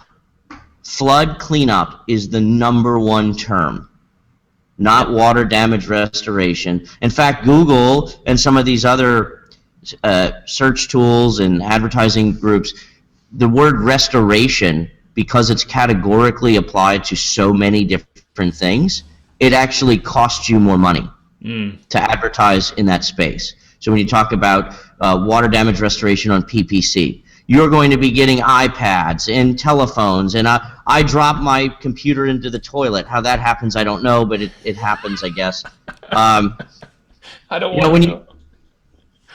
is the #1 term, not water damage restoration. In fact, Google and some of these other search tools and advertising groups, the word restoration, because it's categorically applied to so many different things, it actually costs you more money to advertise in that space. So when you talk about water damage restoration on PPC, you're going to be getting iPads and telephones, and I dropped my computer into the toilet. How that happens, I don't know, but it happens, I guess. I don't want to know.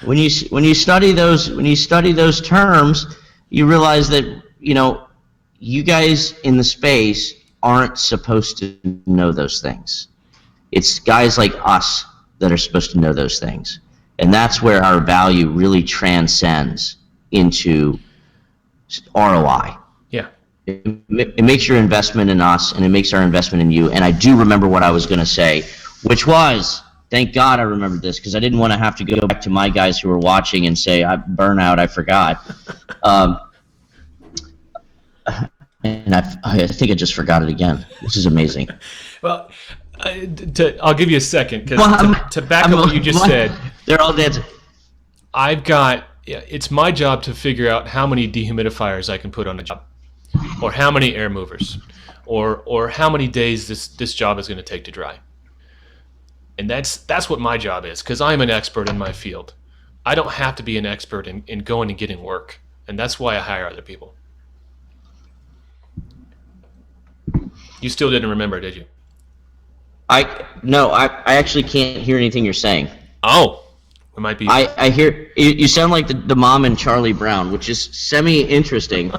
When you study those terms, you realize that, you know, you guys in the space aren't supposed to know those things. It's guys like us that are supposed to know those things. And that's where our value really transcends into ROI. Yeah. It makes your investment in us, and it makes our investment in you. And I do remember what I was going to say, which was, thank God I remembered this, because I didn't want to have to go back to my guys who were watching and say, burnout, I forgot. And I think I just forgot it again. This is amazing. Well, I'll give you a second, because to back up what you just said. They're all dancing. It's my job to figure out how many dehumidifiers I can put on a job, or how many air movers, or how many days this job is going to take to dry. And that's what my job is, because I'm an expert in my field. I don't have to be an expert in going and getting work, and that's why I hire other people. You still didn't remember, did you? No, I actually can't hear anything you're saying. Oh, it might be. I hear you sound like the mom in Charlie Brown, which is semi-interesting.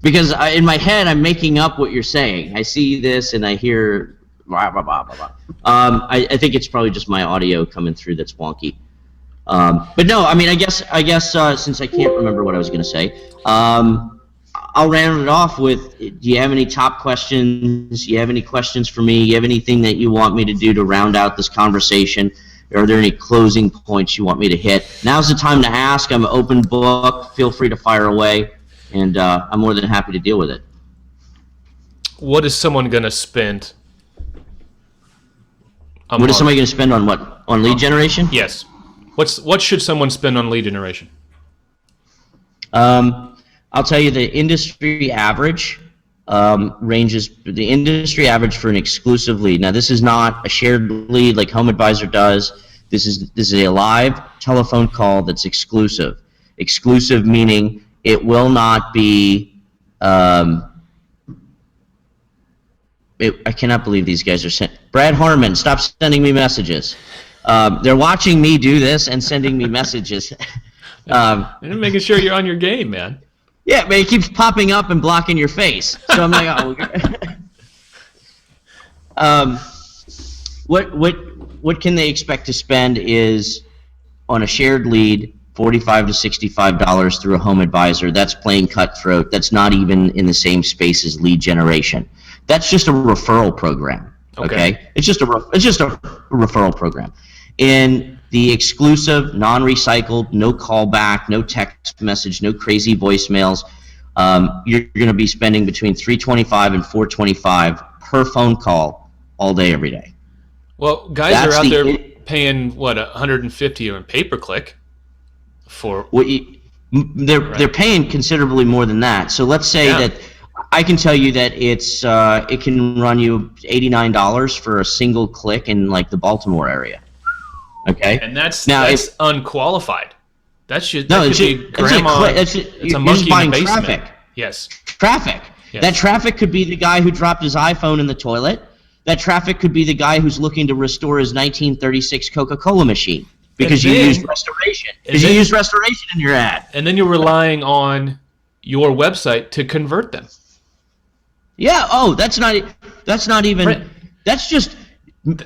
Because in my head I'm making up what you're saying. I see this and I hear blah blah blah blah blah. I think it's probably just my audio coming through that's wonky. But no, I mean, I guess since I can't remember what I was going to say, I'll round it off with, do you have any top questions? Do you have any questions for me? Do you have anything that you want me to do to round out this conversation? Are there any closing points you want me to hit? Now's the time to ask. I'm an open book. Feel free to fire away, and I'm more than happy to deal with it. What is someone going to spend? What is somebody going to spend on what? On lead generation? Yes. What should someone spend on lead generation? I'll tell you the industry average ranges. The industry average for an exclusive lead. Now, this is not a shared lead like Home Advisor does. This is a live telephone call that's exclusive. Exclusive meaning it will not be. I cannot believe these guys are sent. Brad Harmon, stop sending me messages. They're watching me do this and sending me messages. You're making sure you're on your game, man. Yeah, but it keeps popping up and blocking your face. So I'm like, oh. what can they expect to spend is on a shared lead, $45 to $65 through a home advisor. That's plain cutthroat. That's not even in the same space as lead generation. That's just a referral program. Okay? It's just a referral program. In the exclusive, non-recycled, no callback, no text message, no crazy voicemails, you're going to be spending between $325 and $425 per phone call all day, every day. Well, guys are out there paying what, $150 on pay-per-click for. They're paying considerably more than that. So let's say that I can tell you that it can run you $89 for a single click in like the Baltimore area. Okay, and that's unqualified. That could be grandma. It's a monkey in the basement. Traffic. Yes. Traffic. Yes. That traffic could be the guy who dropped his iPhone in the toilet. That traffic could be the guy who's looking to restore his 1936 Coca-Cola machine because you used restoration. Because you used restoration in your ad. And then you're relying on your website to convert them. Yeah. Oh, that's not even. Right. That's just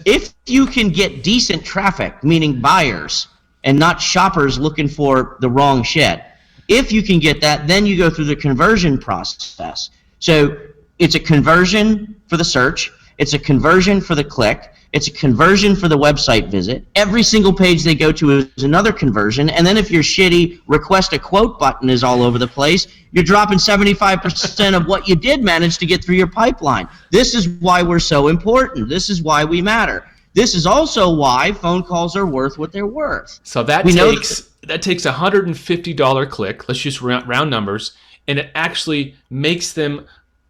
if you can get decent traffic, meaning buyers and not shoppers looking for the wrong shit. If you can get that, then you go through the conversion process. So it's a conversion for the search. It's a conversion for the click. It's a conversion for the website visit. Every single page they go to is another conversion. And then if your shitty request a quote button is all over the place, you're dropping 75% of what you did manage to get through your pipeline. This is why we're so important. This is why we matter. This is also why phone calls are worth what they're worth. So that takes a $150 click. Let's just round numbers. And it actually makes them,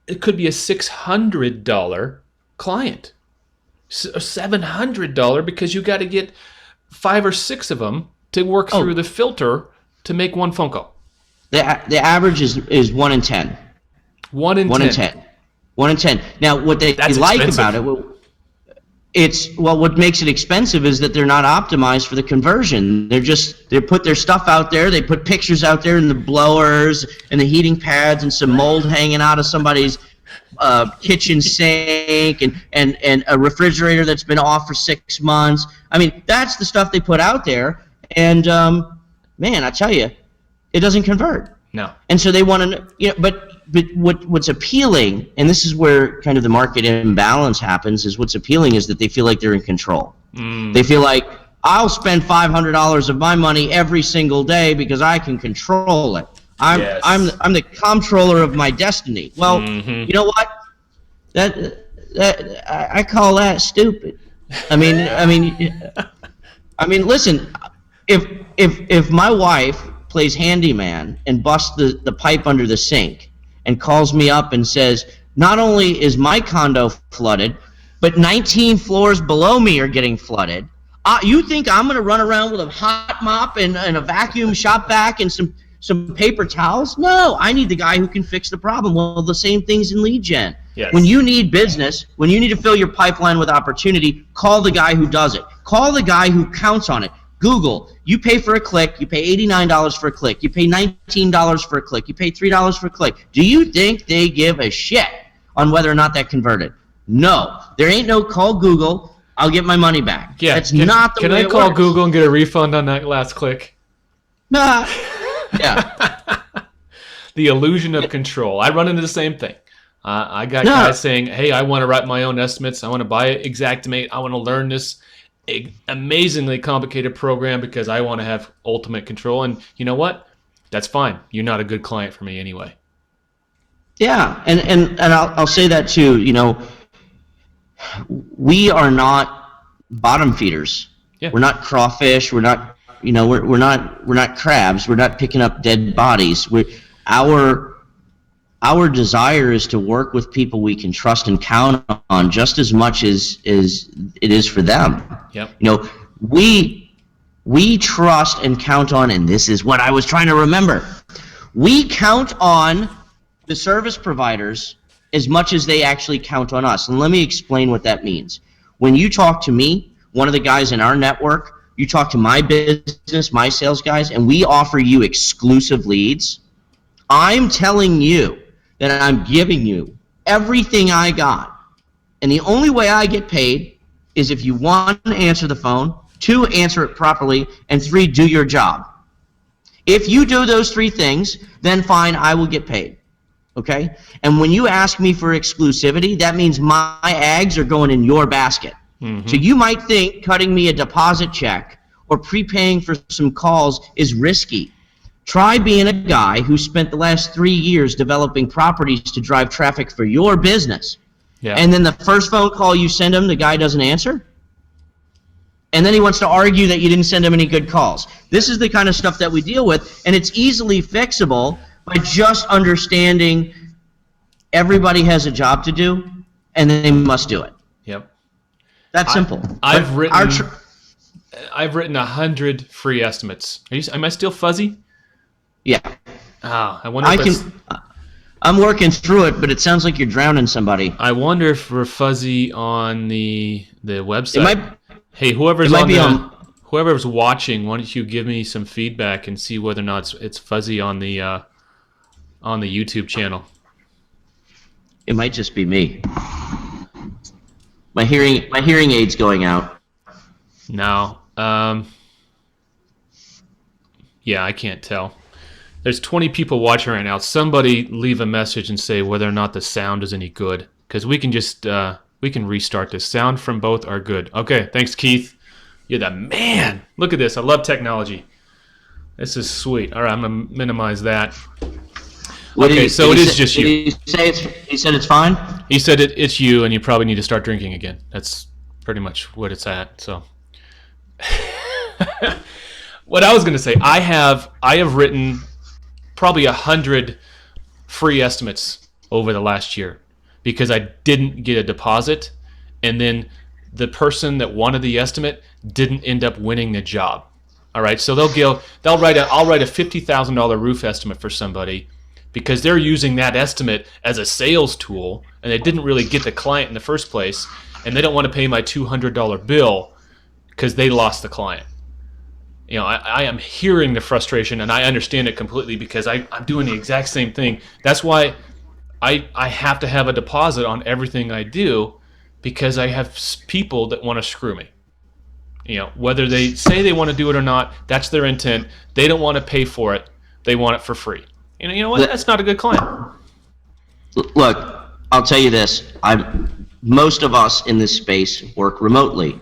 it could be a $600 client. $700 because you got to get 5 or 6 of them to work through the filter to make one phone call. The average is 1 in 10. 1 in 10. 1 in 10. Now, what they like about it, what makes it expensive is that they're not optimized for the conversion. They put their stuff out there. They put pictures out there in the blowers and the heating pads and some mold hanging out of somebody's kitchen sink and a refrigerator that's been off for 6 months. I mean, that's the stuff they put out there. And man, I tell you, it doesn't convert. No. And so they want to, but what's appealing, and this is where kind of the market imbalance happens, is what's appealing is that they feel like they're in control. They feel like, I'll spend $500 of my money every single day because I can control it. I'm the comptroller of my destiny. Well, you know what? That I call that stupid. I mean, listen. If my wife plays handyman and busts the pipe under the sink and calls me up and says, not only is my condo flooded, but 19 floors below me are getting flooded. You think I'm going to run around with a hot mop and a vacuum shop vac and some paper towels? No, I need the guy who can fix the problem. Well, the same thing's in lead gen. Yes. When you need business, when you need to fill your pipeline with opportunity, call the guy who does it. Call the guy who counts on it. Google, you pay for a click, you pay $89 for a click, you pay $19 for a click, you pay $3 for a click. Do you think they give a shit on whether or not that converted? No. There ain't no call Google, I'll get my money back. Yeah, that's not the way it works. Can I call Google and get a refund on that last click? Nah. Yeah. The illusion of control. I run into the same thing. I got guys saying, hey, I want to write my own estimates. I want to buy Xactimate. I want to learn this amazingly complicated program because I want to have ultimate control. And you know what? That's fine. You're not a good client for me anyway. Yeah, and I'll say that too. We are not bottom feeders. Yeah. We're not crawfish. We're not. We're not crabs. We're not picking up dead bodies. Our desire is to work with people we can trust and count on just as much as it is for them. Yep. We trust and count on, and this is what I was trying to remember. We count on the service providers as much as they actually count on us. And let me explain what that means. When you talk to me, one of the guys in our network, you talk to my business, my sales guys, and we offer you exclusive leads, I'm telling you that I'm giving you everything I got. And the only way I get paid is if you, one, answer the phone, two, answer it properly, and three, do your job. If you do those three things, then fine, I will get paid. Okay? And when you ask me for exclusivity, that means my eggs are going in your basket. So you might think cutting me a deposit check or prepaying for some calls is risky. Try being a guy who spent the last 3 years developing properties to drive traffic for your business. Yeah. And then the first phone call you send him, the guy doesn't answer? And then he wants to argue that you didn't send him any good calls. This is the kind of stuff that we deal with, and it's easily fixable by just understanding everybody has a job to do, and they must do it. Yep. That's simple. I've written 100 free estimates. Am I still fuzzy? Yeah. I wonder if I'm working through it, but it sounds like you're drowning somebody. I wonder if we're fuzzy on the website. It might. Hey, whoever's watching, why don't you give me some feedback and see whether or not it's fuzzy on the YouTube channel. It might just be me. My hearing aid's going out. No. Yeah, I can't tell. There's 20 people watching right now. Somebody leave a message and say whether or not the sound is any good, because we can just we can restart this. Sound from both are good. Okay, thanks, Keith. You're the man. Look at this. I love technology. This is sweet. All right, I'm gonna minimize that. Okay, so it is just you. He said it's fine? He said it's you, and you probably need to start drinking again. That's pretty much what it's at. So, what I was going to say, I have written probably 100 free estimates over the last year because I didn't get a deposit, and then the person that wanted the estimate didn't end up winning the job. All right, so I'll write a $50,000 roof estimate for somebody, because they're using that estimate as a sales tool, and they didn't really get the client in the first place, and they don't want to pay my $200 bill because they lost the client. You know, I am hearing the frustration, and I understand it completely because I'm doing the exact same thing. That's why I have to have a deposit on everything I do, because I have people that want to screw me. You know, whether they say they want to do it or not, that's their intent. They don't want to pay for it. They want it for free. You know what? That's not a good client. Look, I'll tell you this. Most of us in this space work remotely,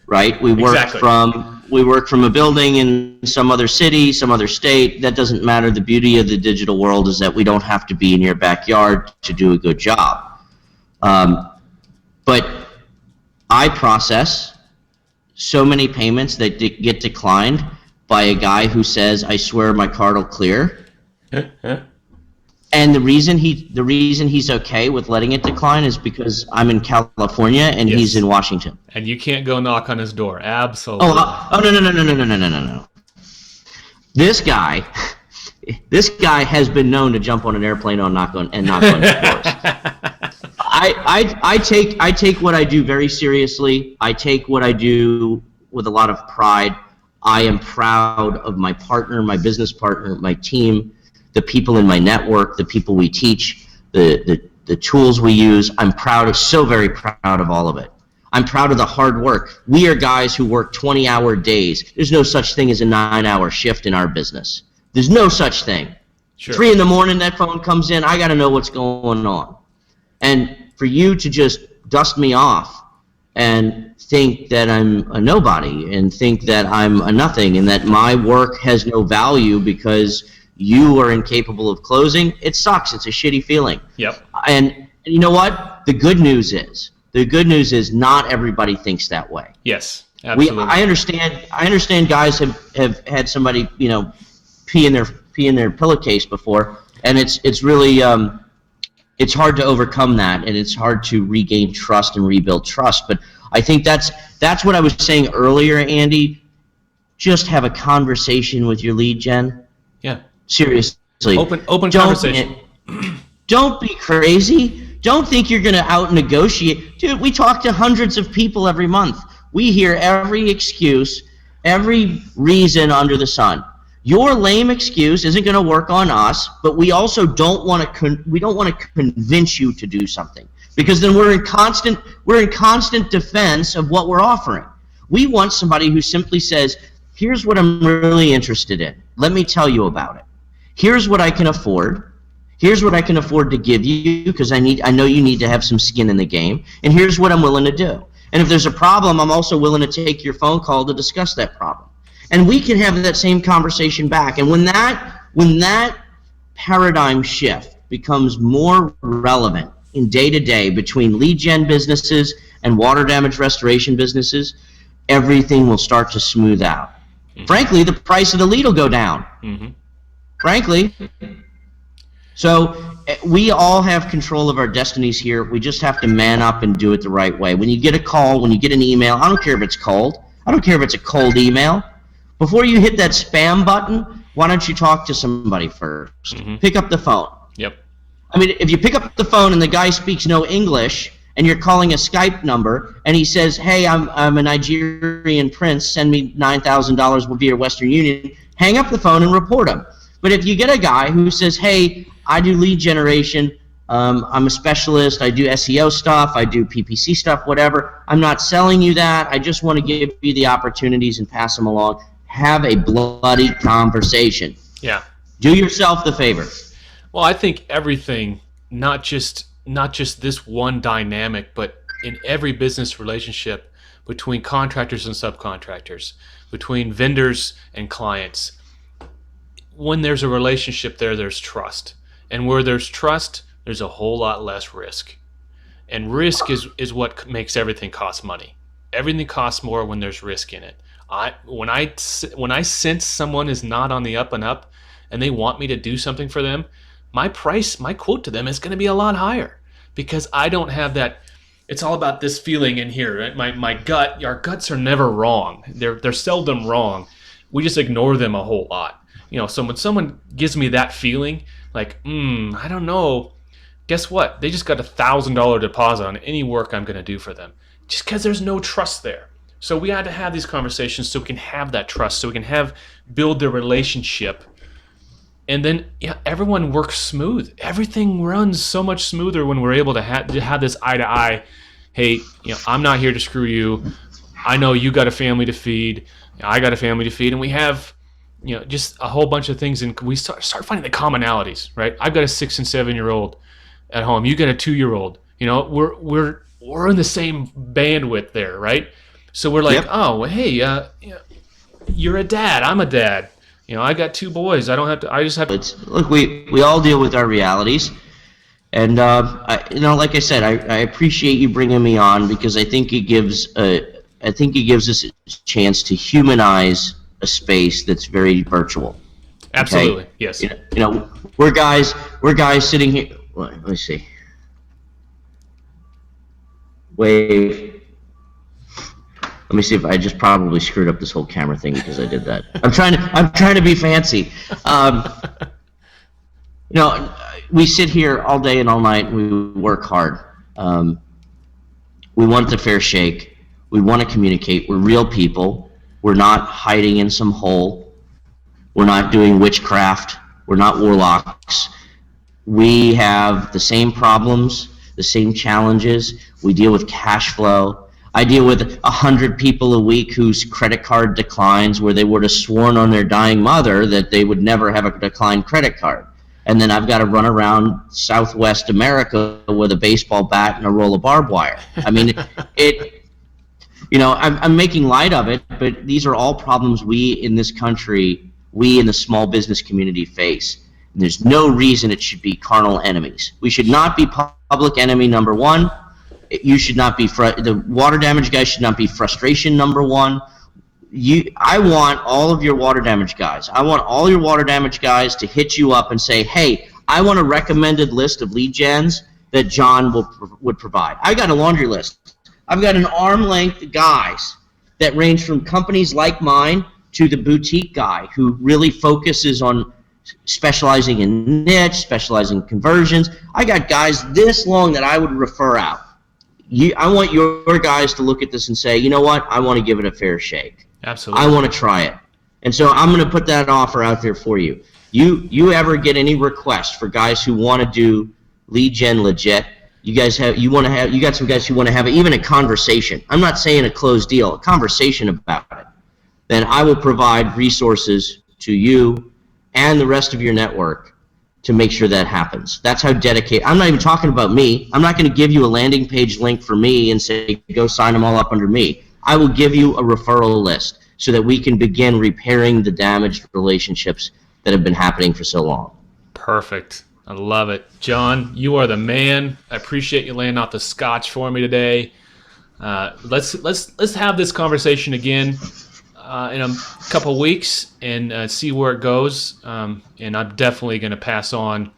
right? We work from a building in some other city, some other state. That doesn't matter. The beauty of the digital world is that we don't have to be in your backyard to do a good job. But I process so many payments that get declined by a guy who says, "I swear my card will clear." And the reason he's okay with letting it decline is because I'm in California and he's in Washington. And you can't go knock on his door. Absolutely. No. This guy has been known to jump on an airplane and knock on doors. I take what I do very seriously. I take what I do with a lot of pride. I am proud of my partner, my business partner, my team, the people in my network, the people we teach, the tools we use. I'm so very proud of all of it. I'm proud of the hard work. We are guys who work 20-hour days. There's no such thing as a 9-hour shift in our business. There's no such thing. Sure. 3 a.m, that phone comes in, I got to know what's going on. And for you to just dust me off and think that I'm a nobody and think that I'm a nothing and that my work has no value because you are incapable of closing, it sucks. It's a shitty feeling. Yep. And you know what? The good news is not everybody thinks that way. Yes, absolutely. I understand guys have had somebody, pee in their pillowcase before, and it's really it's hard to overcome that, and it's hard to regain trust and rebuild trust. But I think that's what I was saying earlier, Andy. Just have a conversation with your lead gen. Yeah. Seriously. Open conversation. Don't be crazy. Don't think you're going to out-negotiate. Dude, we talk to hundreds of people every month. We hear every excuse, every reason under the sun. Your lame excuse isn't going to work on us, but we also don't want to convince you to do something, because then we're in constant defense of what we're offering. We want somebody who simply says, here's what I'm really interested in. Let me tell you about it. Here's what I can afford. Here's what I can afford to give you, because I know you need to have some skin in the game. And here's what I'm willing to do. And if there's a problem, I'm also willing to take your phone call to discuss that problem. And we can have that same conversation back. And when that paradigm shift becomes more relevant in day-to-day between lead gen businesses and water damage restoration businesses, everything will start to smooth out. Mm-hmm. Frankly, the price of the lead will go down. Mm-hmm. Frankly. So we all have control of our destinies here. We just have to man up and do it the right way. When you get a call, when you get an email, I don't care if it's cold. I don't care if it's a cold email. Before you hit that spam button, why don't you talk to somebody first? Mm-hmm. Pick up the phone. Yep. I mean, if you pick up the phone and the guy speaks no English and you're calling a Skype number and he says, hey, I'm a Nigerian prince, send me $9,000 via Western Union, hang up the phone and report him. But if you get a guy who says, hey, I do lead generation, I'm a specialist, I do SEO stuff, I do PPC stuff, whatever, I'm not selling you that, I just want to give you the opportunities and pass them along. Have a bloody conversation. Yeah. Do yourself the favor. Well, I think everything, not just this one dynamic, but in every business relationship between contractors and subcontractors, between vendors and clients, when there's a relationship there, there's trust. And where there's trust, there's a whole lot less risk. And risk is what makes everything cost money. Everything costs more when there's risk in it. When I sense someone is not on the up and up and they want me to do something for them, my quote to them is going to be a lot higher, because I don't have that. It's all about this feeling in here, right? My gut, our guts are never wrong. They're seldom wrong. We just ignore them a whole lot. So when someone gives me that feeling, like, I don't know, guess what? They just got $1,000 deposit on any work I'm going to do for them, just because there's no trust there. So we had to have these conversations so we can have that trust, so we can build the relationship, and then everyone works smooth. Everything runs so much smoother when we're able to have this eye to eye. Hey, I'm not here to screw you. I know you got a family to feed. I got a family to feed, and we have just a whole bunch of things, and we start finding the commonalities, right? I've got a 6 and 7 year old at home. You got a 2-year-old. We're in the same bandwidth there, right? So we're like, yep. Oh, well, hey, you're a dad. I'm a dad. I got 2 boys. I just have to. Look, we all deal with our realities, and like I said, I appreciate you bringing me on, because I think it gives us a chance to humanize a space that's very virtual. Absolutely, okay? Yes. We're guys sitting here. Let me see. Wave. Let me see if I just probably screwed up this whole camera thing because I did that. I'm trying to be fancy. We sit here all day and all night, and we work hard. We want the fair shake. We want to communicate. We're real people. We're not hiding in some hole. We're not doing witchcraft. We're not warlocks. We have the same problems, the same challenges. We deal with cash flow. I deal with 100 people a week whose credit card declines, where they would have sworn on their dying mother that they would never have a declined credit card. And then I've got to run around Southwest America with a baseball bat and a roll of barbed wire. I mean, I'm making light of it, but these are all problems we in this country, we in the small business community face. And there's no reason it should be carnal enemies. We should not be public enemy number one. You should not be the water damage guys should not be frustration number one. I want all of your water damage guys. I want all your water damage guys to hit you up and say, "Hey, I want a recommended list of lead gens that John would provide." I got a laundry list. I've got an arm length guys that range from companies like mine to the boutique guy who really focuses on specializing in niche, specializing in conversions. I got guys this long that I would refer out. I want your guys to look at this and say, you know what, I want to give it a fair shake. Absolutely. I want to try it. And so I'm going to put that offer out there for you. You ever get any requests for guys who want to do lead gen legit, you got some guys who want to have even a conversation. I'm not saying a closed deal, a conversation about it. Then I will provide resources to you and the rest of your network to make sure that happens. That's how dedicated. I'm not even talking about me. I'm not going to give you a landing page link for me and say, go sign them all up under me. I will give you a referral list so that we can begin repairing the damaged relationships that have been happening for so long. Perfect. I love it. John, you are the man. I appreciate you laying out the scotch for me today. Let's have this conversation again in a couple weeks and see where it goes. And I'm definitely going to pass on.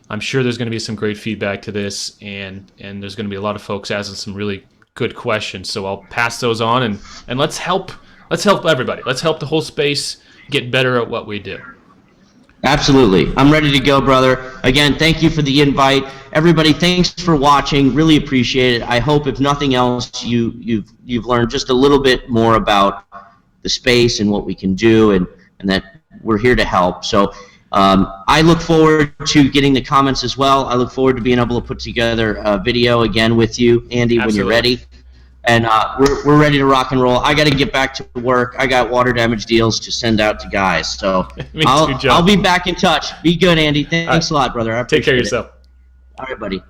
I'm sure there's going to be some great feedback to this, and there's going to be a lot of folks asking some really good questions. So I'll pass those on, and let's help everybody. Let's help the whole space get better at what we do. Absolutely. I'm ready to go, brother. Again, thank you for the invite. Everybody, thanks for watching. Really appreciate it. I hope, if nothing else, you've learned just a little bit more about the space and what we can do, and that we're here to help. So I look forward to getting the comments as well. I look forward to being able to put together a video again with you, Andy, when you're ready. And we're ready to rock and roll. I got to get back to work. I got water damage deals to send out to guys. So I'll be back in touch. Be good, Andy. Thanks a lot, brother. I appreciate Take care of yourself. All right, buddy.